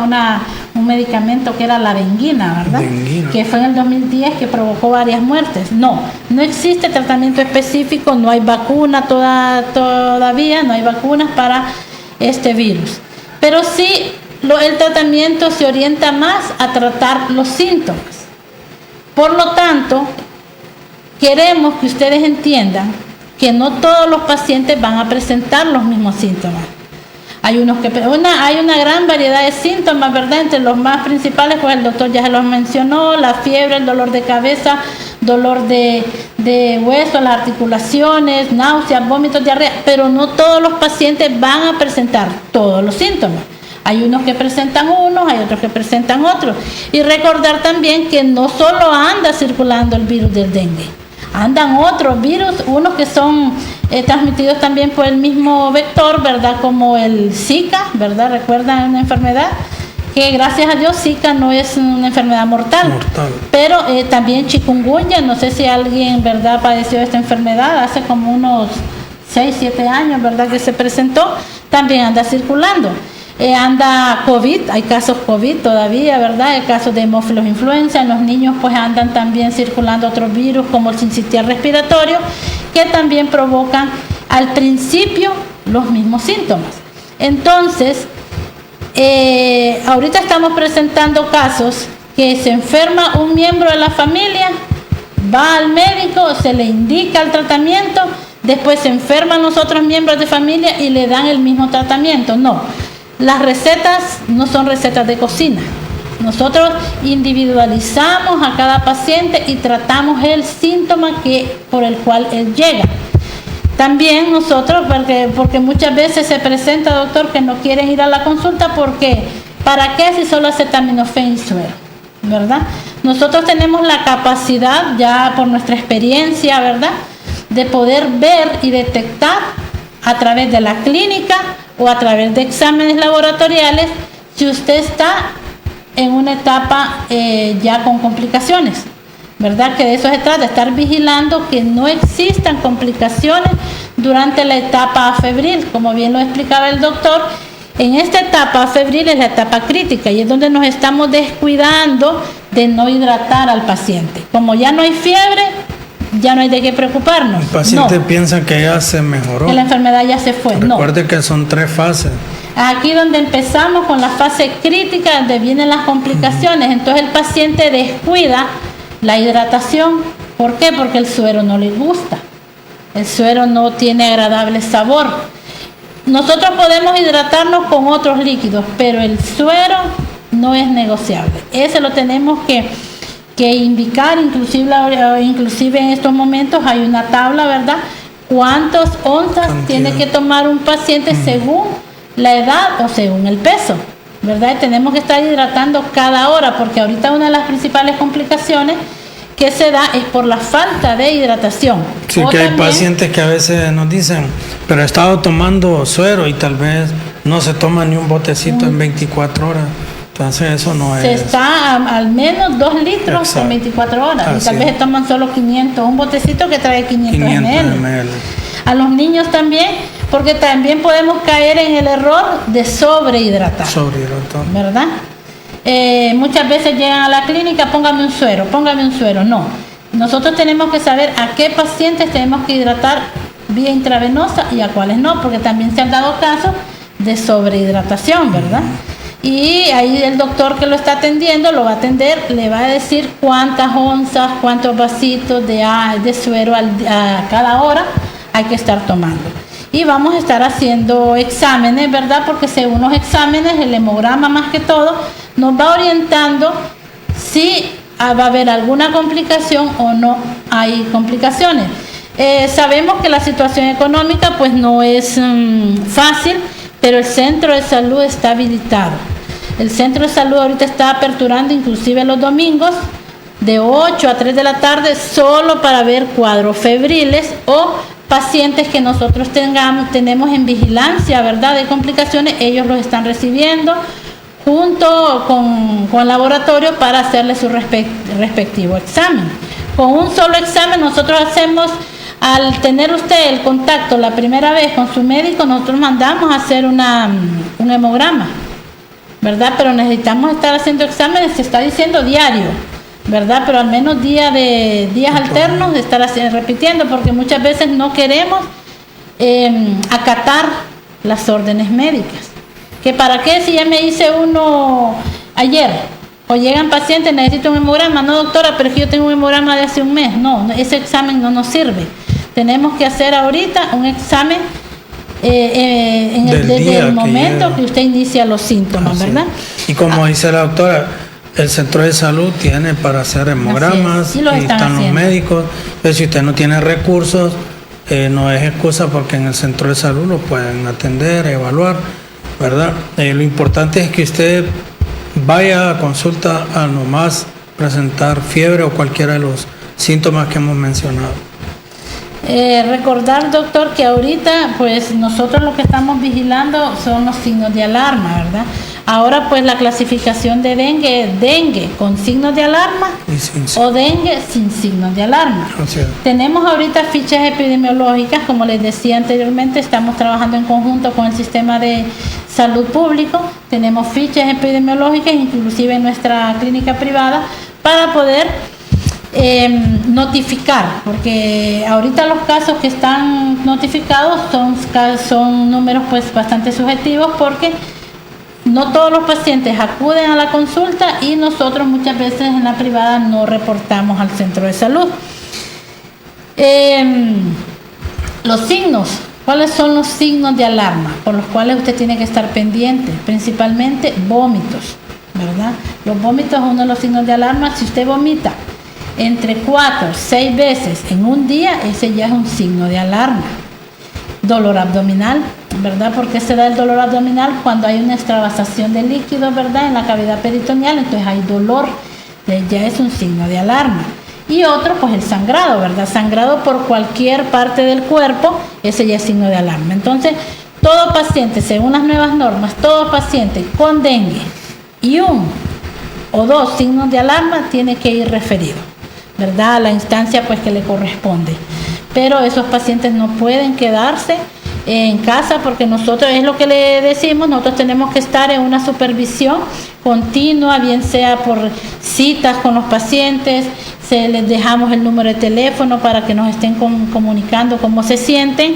un medicamento que era la denguina, ¿verdad? Denguina. Que fue en el 2010, que provocó varias muertes. No existe tratamiento específico, no hay vacuna todavía, no hay vacunas para este virus. Pero sí, el tratamiento se orienta más a tratar los síntomas. Por lo tanto, queremos que ustedes entiendan que no todos los pacientes van a presentar los mismos síntomas. Hay una gran variedad de síntomas, ¿verdad? Entre los más principales, pues el doctor ya se los mencionó: la fiebre, el dolor de cabeza, dolor de hueso, las articulaciones, náuseas, vómitos, diarrea, pero no todos los pacientes van a presentar todos los síntomas. Hay unos que presentan unos, hay otros que presentan otros. Y recordar también que no solo anda circulando el virus del dengue, andan otros virus, unos que son transmitidos también por el mismo vector, ¿verdad?, como el Zika, ¿verdad? Recuerdan una enfermedad que, gracias a Dios, Zika no es una enfermedad mortal. Pero también chikungunya, no sé si alguien, ¿verdad?, padeció esta enfermedad hace como unos 6, 7 años, ¿verdad?, que se presentó, también anda circulando. Anda COVID, hay casos COVID todavía, ¿verdad? Hay casos de hemófilos influenza. En los niños pues andan también circulando otros virus como el sincitial respiratorio, que también provocan al principio los mismos síntomas. Entonces, ahorita estamos presentando casos que se enferma un miembro de la familia, va al médico, se le indica el tratamiento, después se enferman los otros miembros de familia y le dan el mismo tratamiento. No. Las recetas no son recetas de cocina. Nosotros individualizamos a cada paciente y tratamos el síntoma por el cual él llega. También nosotros, porque muchas veces se presenta, doctor, que no quieren ir a la consulta porque ¿para qué si solo acetaminofén y suero? ¿Verdad? Nosotros tenemos la capacidad, ya por nuestra experiencia, ¿verdad?, de poder ver y detectar a través de la clínica o a través de exámenes laboratoriales si usted está en una etapa ya con complicaciones, ¿verdad? Que de eso se trata, estar vigilando que no existan complicaciones durante la etapa febril. Como bien lo explicaba el doctor, en esta etapa febril es la etapa crítica y es donde nos estamos descuidando de no hidratar al paciente. Como ya no hay fiebre, ya no hay de qué preocuparnos. El paciente piensa que ya se mejoró, que la enfermedad ya se fue. Recuerde que son 3 fases. Aquí donde empezamos con la fase crítica, donde vienen las complicaciones, entonces el paciente descuida la hidratación. ¿Por qué? Porque el suero no le gusta. El suero no tiene agradable sabor. Nosotros podemos hidratarnos con otros líquidos, pero el suero no es negociable. Ese lo tenemos que indicar, inclusive en estos momentos hay una tabla, ¿verdad? ¿Cuántas onzas tiene que tomar un paciente según la edad o según el peso? ¿Verdad? Y tenemos que estar hidratando cada hora, porque ahorita una de las principales complicaciones que se da es por la falta de hidratación. Sí, que hay pacientes que a veces nos dicen, pero he estado tomando suero y tal vez no se toma ni un botecito en 24 horas. Entonces eso no es... Se está al menos 2 litros en 24 horas. Y tal vez se toman solo 500, un botecito que trae 500 ml. A los niños también, porque también podemos caer en el error de sobrehidratar. ¿Verdad? Muchas veces llegan a la clínica, póngame un suero. No, nosotros tenemos que saber a qué pacientes tenemos que hidratar vía intravenosa y a cuáles no, porque también se han dado casos de sobrehidratación, ¿verdad? Y ahí el doctor que lo está atendiendo lo va a atender, le va a decir cuántas onzas, cuántos vasitos de suero a cada hora hay que estar tomando. Y vamos a estar haciendo exámenes, ¿verdad? Porque según los exámenes, el hemograma más que todo, nos va orientando si va a haber alguna complicación o no hay complicaciones. Sabemos que la situación económica pues no es fácil, pero el centro de salud está habilitado. El centro de salud ahorita está aperturando inclusive los domingos de 8 a 3 de la tarde solo para ver cuadros febriles o pacientes que nosotros tenemos en vigilancia, ¿verdad? De complicaciones, ellos los están recibiendo junto con el laboratorio para hacerle su respectivo examen. Con un solo examen nosotros hacemos, al tener usted el contacto la primera vez con su médico, nosotros mandamos a hacer un hemograma, ¿verdad? Pero necesitamos estar haciendo exámenes, se está diciendo diario, ¿verdad? Pero al menos días alternos de estar repitiendo, porque muchas veces no queremos acatar las órdenes médicas. ¿Que para qué si ya me hice uno ayer? O llegan pacientes, necesito un hemograma. No, doctora, pero es que yo tengo un hemograma de hace un mes. No, ese examen no nos sirve. Tenemos que hacer ahorita un examen desde el momento que usted inicia los síntomas, ¿verdad? Y como dice la doctora, el centro de salud tiene para hacer hemogramas y están los médicos. Pero si usted no tiene recursos, no es excusa, porque en el centro de salud lo pueden atender, evaluar, ¿verdad? Lo importante es que usted vaya a consulta a nomás presentar fiebre o cualquiera de los síntomas que hemos mencionado. Recordar, doctor, que ahorita pues nosotros lo que estamos vigilando son los signos de alarma, ¿verdad? Ahora pues la clasificación de dengue con signos de alarma o dengue sin signos de alarma. Tenemos ahorita fichas epidemiológicas, como les decía anteriormente, estamos trabajando en conjunto con el sistema de salud público, tenemos fichas epidemiológicas, inclusive en nuestra clínica privada, para poder notificar, porque ahorita los casos que están notificados son números pues bastante subjetivos, porque no todos los pacientes acuden a la consulta y nosotros muchas veces en la privada no reportamos al centro de salud. Los signos, ¿cuáles son los signos de alarma por los cuales usted tiene que estar pendiente? Principalmente vómitos, ¿verdad? Los vómitos es uno de los signos de alarma. Si usted vomita entre 4 o 6 veces en un día, ese ya es un signo de alarma. Dolor abdominal, ¿verdad? Porque se da el dolor abdominal cuando hay una extravasación de líquidos, ¿verdad? En la cavidad peritoneal, entonces hay dolor, ya es un signo de alarma. Y otro, pues el sangrado, ¿verdad? Sangrado por cualquier parte del cuerpo, ese ya es signo de alarma. Entonces, todo paciente, según las nuevas normas, todo paciente con dengue y 1 o 2 signos de alarma tiene que ir referido, ¿verdad? A la instancia pues que le corresponde. Pero esos pacientes no pueden quedarse en casa porque nosotros, es lo que le decimos, nosotros tenemos que estar en una supervisión continua, bien sea por citas con los pacientes, les dejamos el número de teléfono para que nos estén comunicando cómo se sienten,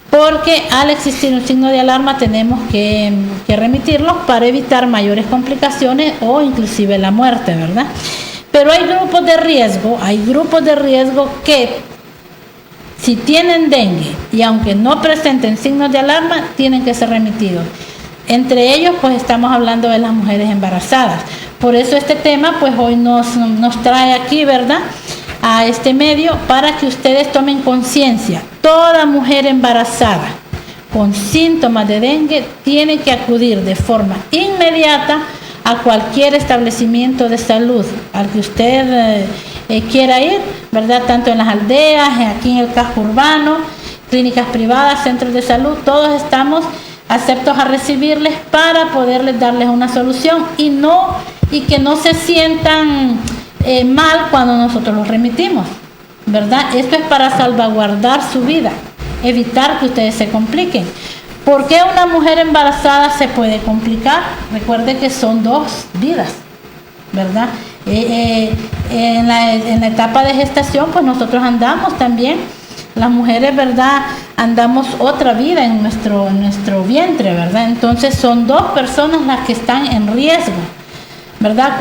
porque al existir un signo de alarma tenemos que remitirlos para evitar mayores complicaciones o inclusive la muerte, ¿verdad? Pero hay grupos de riesgo que si tienen dengue y aunque no presenten signos de alarma, tienen que ser remitidos. Entre ellos, pues estamos hablando de las mujeres embarazadas. Por eso este tema, pues hoy nos trae aquí, ¿verdad?, a este medio para que ustedes tomen conciencia. Toda mujer embarazada con síntomas de dengue tiene que acudir de forma inmediata a cualquier establecimiento de salud al que usted quiera ir, ¿verdad? Tanto en las aldeas, aquí en el casco urbano, clínicas privadas, centros de salud, todos estamos aceptos a recibirles para poderles darles una solución y que no se sientan mal cuando nosotros los remitimos, ¿verdad? Esto es para salvaguardar su vida, evitar que ustedes se compliquen. ¿Por qué una mujer embarazada se puede complicar? Recuerde que son 2 vidas, ¿verdad? En la etapa de gestación, pues nosotros andamos también, las mujeres, ¿verdad?, andamos otra vida en nuestro vientre, ¿verdad? Entonces son 2 personas las que están en riesgo, ¿verdad?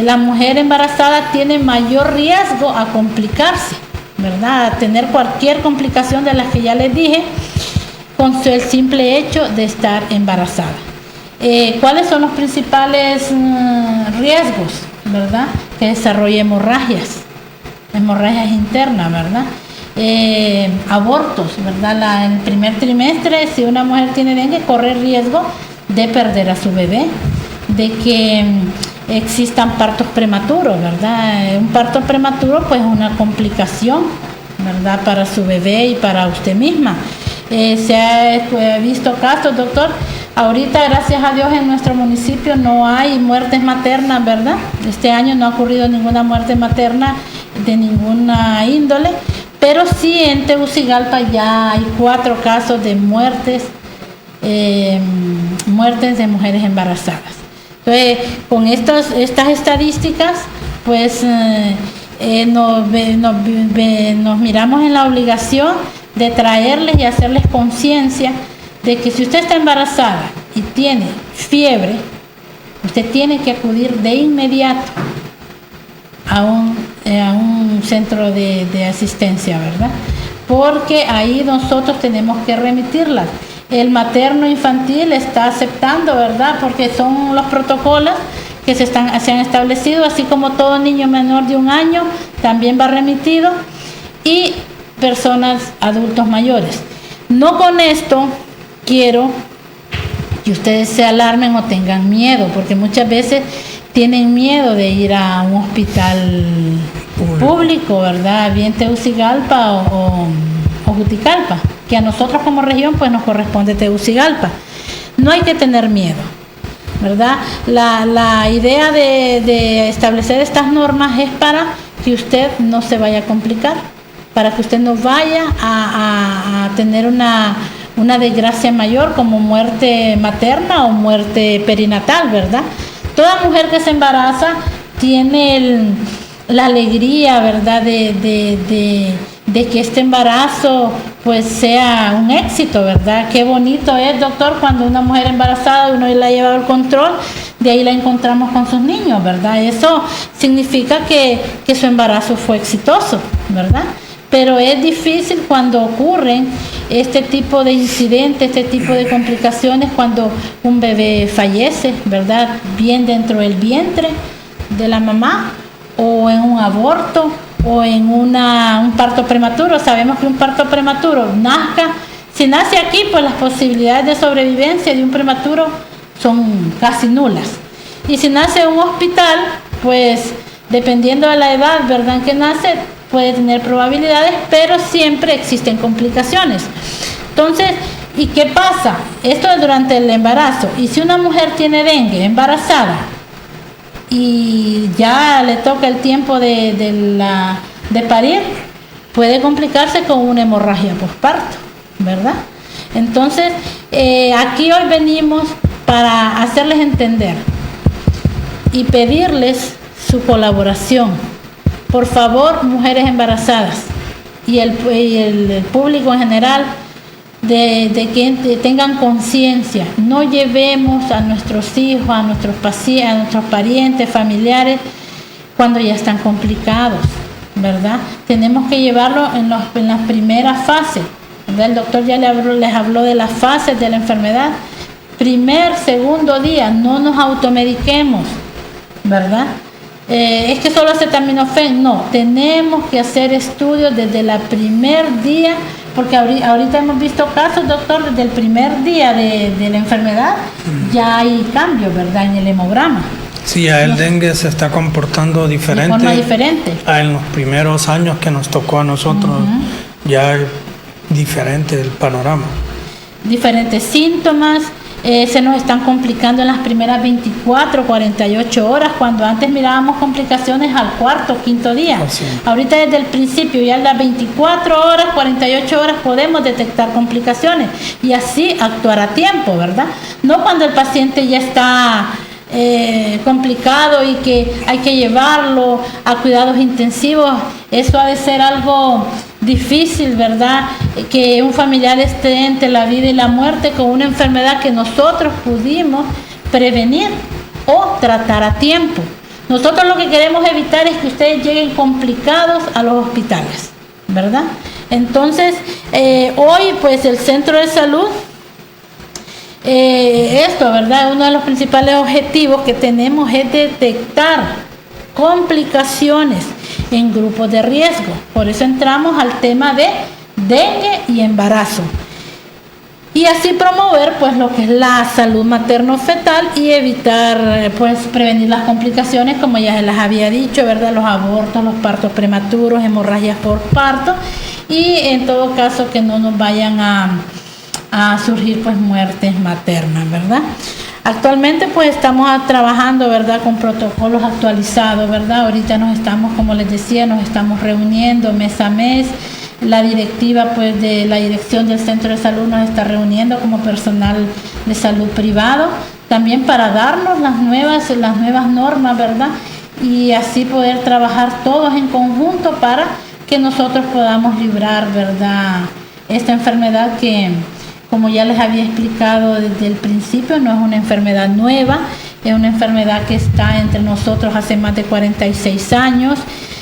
La mujer embarazada tiene mayor riesgo a complicarse, ¿verdad?, a tener cualquier complicación de las que ya les dije, con el simple hecho de estar embarazada. ¿Cuáles son los principales riesgos, verdad? Que desarrolle hemorragias internas, ¿verdad? Abortos, ¿verdad? En el primer trimestre, si una mujer tiene dengue, corre riesgo de perder a su bebé, de que existan partos prematuros, ¿verdad? Un parto prematuro, pues, es una complicación, ¿verdad?, para su bebé y para usted misma. Se ha visto casos, doctor. Ahorita, gracias a Dios, en nuestro municipio no hay muertes maternas, ¿verdad? Este año no ha ocurrido ninguna muerte materna de ninguna índole, pero sí en Tegucigalpa ya hay 4 casos de muertes de mujeres embarazadas. Entonces, con estas estadísticas, pues nos miramos en la obligación de traerles y hacerles conciencia de que si usted está embarazada y tiene fiebre, usted tiene que acudir de inmediato a un centro de asistencia, ¿verdad? Porque ahí nosotros tenemos que remitirlas. El materno infantil está aceptando, ¿verdad? Porque son los protocolos que se han establecido, así como todo niño menor de 1 año también va remitido, y personas adultos mayores. No con esto quiero que ustedes se alarmen o tengan miedo, porque muchas veces tienen miedo de ir a un hospital público, ¿verdad? Bien Tegucigalpa o Juticalpa, que a nosotros como región pues nos corresponde Tegucigalpa. No hay que tener miedo, ¿verdad? La idea de establecer estas normas es para que usted no se vaya a complicar, para que usted no vaya a tener una desgracia mayor como muerte materna o muerte perinatal, ¿verdad? Toda mujer que se embaraza tiene la alegría, ¿verdad?, de que este embarazo pues sea un éxito, ¿verdad? Qué bonito es, doctor, cuando una mujer embarazada, uno la ha llevado el control, de ahí la encontramos con sus niños, ¿verdad? Eso significa que su embarazo fue exitoso, ¿verdad? Pero es difícil cuando ocurren este tipo de incidentes, este tipo de complicaciones, cuando un bebé fallece, ¿verdad?, bien dentro del vientre de la mamá, o en un aborto, o en un parto prematuro. Sabemos que un parto prematuro si nace aquí, pues las posibilidades de sobrevivencia de un prematuro son casi nulas. Y si nace en un hospital, pues dependiendo de la edad, ¿verdad?, en que nace, puede tener probabilidades, pero siempre existen complicaciones. Entonces, ¿Y qué pasa? Esto es durante el embarazo. Y si una mujer tiene dengue embarazada y ya le toca el tiempo de parir, puede complicarse con una hemorragia posparto, ¿verdad? Entonces, aquí hoy venimos para hacerles entender y pedirles su colaboración. Por favor, mujeres embarazadas y el público en general, de que tengan conciencia. No llevemos a nuestros hijos, a nuestros pacientes, a nuestros parientes, familiares, cuando ya están complicados, ¿verdad? Tenemos que llevarlo en las primeras fases, ¿verdad? El doctor ya les habló de las fases de la enfermedad. Primer, segundo día, no nos automediquemos, ¿verdad? Es que solo acetaminofén, no, tenemos que hacer estudios desde el primer día, porque ahorita hemos visto casos, doctor, desde el primer día de la enfermedad ya hay cambios, ¿verdad? En el hemograma. Sí, ya el dengue se está comportando diferente. De forma diferente. En los primeros años que nos tocó a nosotros, ya es diferente el panorama. Diferentes síntomas. Se nos están complicando en las primeras 24, 48 horas, cuando antes mirábamos complicaciones al cuarto, quinto día. Así. Ahorita desde el principio, ya en las 24 horas, 48 horas podemos detectar complicaciones y así actuar a tiempo, ¿verdad? No cuando el paciente ya está complicado y que hay que llevarlo a cuidados intensivos. Eso ha de ser algo difícil, ¿verdad? Que un familiar esté entre la vida y la muerte con una enfermedad que nosotros pudimos prevenir o tratar a tiempo. Nosotros lo que queremos evitar es que ustedes lleguen complicados a los hospitales, ¿verdad? Entonces, hoy pues el centro de salud, ¿verdad? Uno de los principales objetivos que tenemos es detectar complicaciones en grupos de riesgo. Por eso entramos al tema de dengue y embarazo. Y así promover pues lo que es la salud materno-fetal y evitar pues prevenir las complicaciones, como ya se las había dicho, ¿verdad? Los abortos, los partos prematuros, hemorragias por parto y en todo caso que no nos vayan a surgir pues muertes maternas, ¿verdad? Actualmente pues estamos trabajando, ¿verdad? Con protocolos actualizados, ¿verdad? Ahorita nos estamos, como les decía, nos estamos reuniendo mes a mes. La directiva pues de la dirección del centro de salud nos está reuniendo como personal de salud privado, también para darnos las nuevas normas, ¿verdad? Y así poder trabajar todos en conjunto para que nosotros podamos librar, ¿verdad? Esta enfermedad que, como ya les había explicado desde el principio, no es una enfermedad nueva, es una enfermedad que está entre nosotros hace más de 46 años.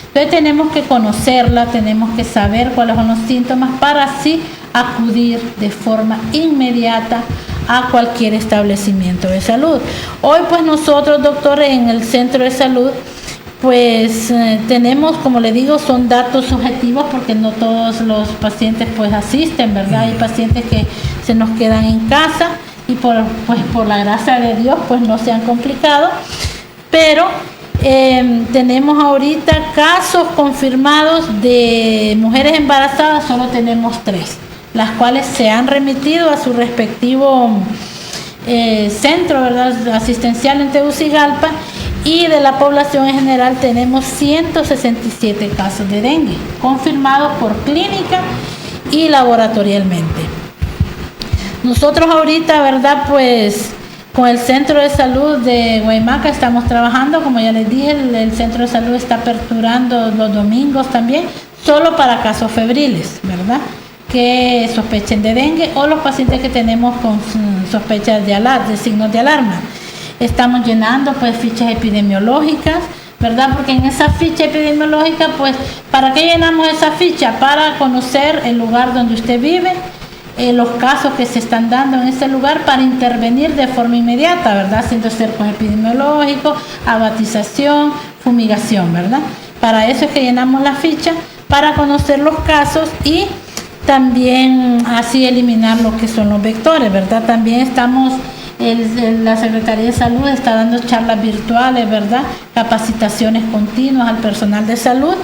Entonces tenemos que conocerla, tenemos que saber cuáles son los síntomas para así acudir de forma inmediata a cualquier establecimiento de salud. Hoy pues nosotros, doctor, en el centro de salud, pues tenemos, como le digo, son datos subjetivos porque no todos los pacientes pues asisten, ¿verdad? Hay pacientes que se nos quedan en casa y por la gracia de Dios pues no se han complicado, pero tenemos ahorita casos confirmados de mujeres embarazadas, solo tenemos 3, las cuales se han remitido a su respectivo centro, ¿verdad? Asistencial en Tegucigalpa. Y de la población en general tenemos 167 casos de dengue confirmados por clínica y laboratorialmente. Nosotros ahorita, ¿verdad? Pues con el centro de salud de Guaymaca estamos trabajando, como ya les dije, el centro de salud está aperturando los domingos también, solo para casos febriles, ¿verdad? Que sospechen de dengue o los pacientes que tenemos con sospechas de signos de alarma. Estamos llenando pues fichas epidemiológicas, ¿verdad? Porque en esa ficha epidemiológica, pues, ¿para qué llenamos esa ficha? Para conocer el lugar donde usted vive, los casos que se están dando en ese lugar para intervenir de forma inmediata, ¿verdad? Haciendo cercos epidemiológicos, abatización, fumigación, ¿verdad? Para eso es que llenamos la ficha, para conocer los casos y también así eliminar lo que son los vectores, ¿verdad? También estamos... La Secretaría de Salud está dando charlas virtuales, ¿verdad? Capacitaciones continuas al personal de salud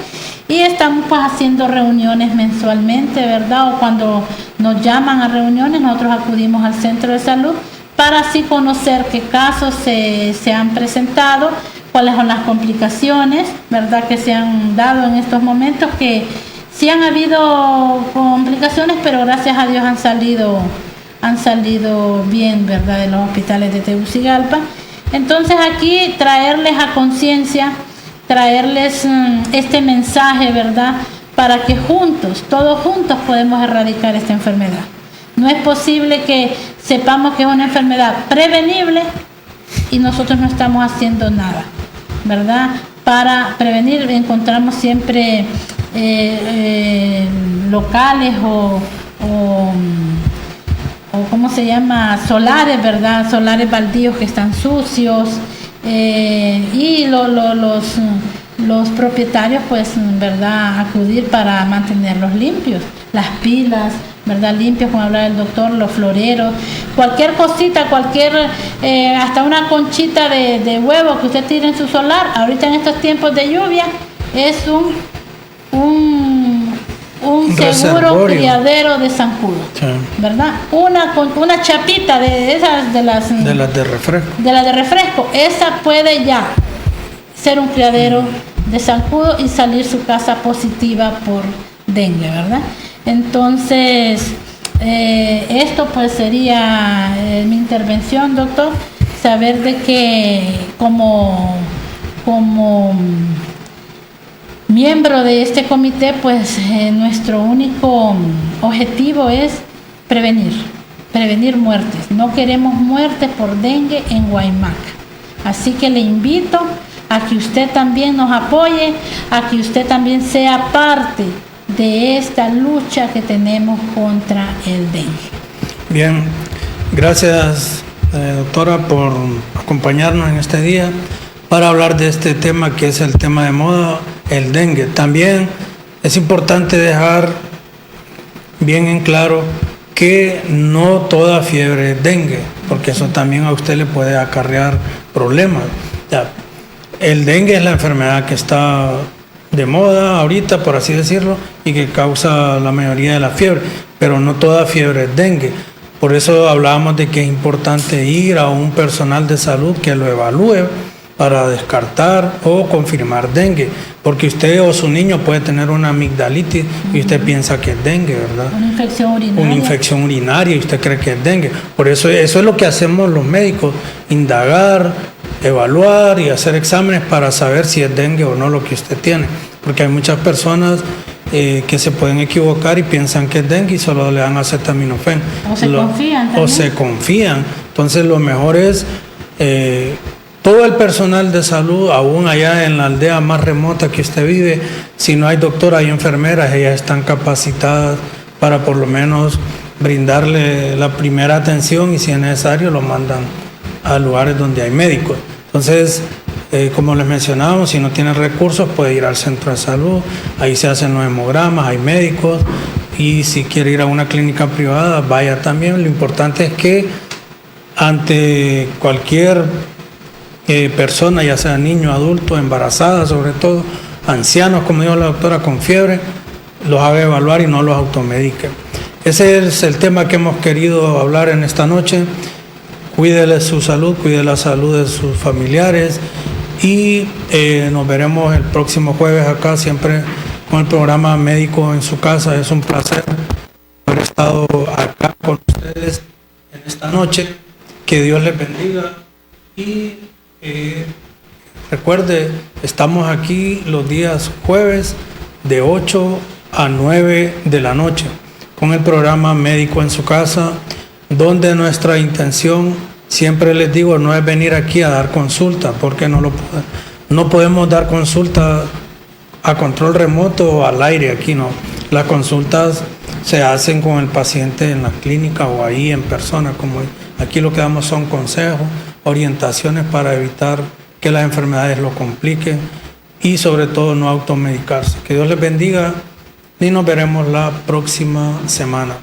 y estamos pues haciendo reuniones mensualmente, ¿verdad? O cuando nos llaman a reuniones, nosotros acudimos al centro de salud para así conocer qué casos se han presentado, cuáles son las complicaciones, ¿verdad?, que se han dado en estos momentos, que sí han habido complicaciones, pero gracias a Dios han salido bien, ¿verdad?, de los hospitales de Tegucigalpa. Entonces aquí traerles a conciencia, traerles este mensaje, ¿verdad?, para que juntos, todos juntos podemos erradicar esta enfermedad. No es posible que sepamos que es una enfermedad prevenible y nosotros no estamos haciendo nada, ¿verdad? Para prevenir encontramos siempre locales o ¿cómo se llama? Solares, ¿verdad? Solares baldíos que están sucios, y los propietarios, pues, ¿verdad?, acudir para mantenerlos limpios. Las pilas, ¿verdad?, limpios, como hablaba el doctor, los floreros, cualquier cosita, hasta una conchita de huevo que usted tire en su solar, ahorita en estos tiempos de lluvia, es un seguro criadero de zancudo, sí, ¿verdad? Una chapita de esas de las de refresco, esa puede ya ser un criadero de zancudo y salir su casa positiva por dengue, ¿verdad? Entonces, esto pues sería mi intervención, doctor, saber de que como miembro de este comité, pues nuestro único objetivo es prevenir muertes. No queremos muertes por dengue en Guaymaca. Así que le invito a que usted también nos apoye, a que usted también sea parte de esta lucha que tenemos contra el dengue. Bien, gracias doctora por acompañarnos en este día para hablar de este tema que es el tema de moda, el dengue. También es importante dejar bien en claro que no toda fiebre es dengue, porque eso también a usted le puede acarrear problemas. Ya, el dengue es la enfermedad que está de moda ahorita, por así decirlo, y que causa la mayoría de la fiebre, pero no toda fiebre es dengue. Por eso hablábamos de que es importante ir a un personal de salud que lo evalúe para descartar o confirmar dengue, porque usted o su niño puede tener una amigdalitis y usted piensa que es dengue, ¿verdad? Una infección urinaria y usted cree que es dengue. Por eso es lo que hacemos los médicos, indagar, evaluar y hacer exámenes para saber si es dengue o no lo que usted tiene, porque hay muchas personas que se pueden equivocar y piensan que es dengue y solo le dan acetaminofén. O se confían. Entonces lo mejor es todo el personal de salud, aún allá en la aldea más remota que usted vive, si no hay doctor, hay enfermeras, ellas están capacitadas para por lo menos brindarle la primera atención y si es necesario lo mandan a lugares donde hay médicos. Entonces, como les mencionábamos, si no tienen recursos puede ir al centro de salud, ahí se hacen los hemogramas, hay médicos, y si quiere ir a una clínica privada, vaya también. Lo importante es que ante cualquier persona, ya sea niño, adulto, embarazada, sobre todo, ancianos, como dijo la doctora, con fiebre, los haga evaluar y no los automedique. Ese es el tema que hemos querido hablar en esta noche. Cuídele su salud, cuide la salud de sus familiares y nos veremos el próximo jueves acá, siempre con el programa Médico en su Casa. Es un placer haber estado acá con ustedes en esta noche. Que Dios les bendiga y recuerde, estamos aquí los días jueves de 8 a 9 de la noche con el programa Médico en su Casa, donde nuestra intención, siempre les digo, no es venir aquí a dar consulta, porque no podemos dar consulta a control remoto o al aire aquí, no. Las consultas se hacen con el paciente en la clínica o ahí en persona, como aquí lo que damos son consejos, orientaciones para evitar que las enfermedades lo compliquen y sobre todo no automedicarse. Que Dios les bendiga y nos veremos la próxima semana.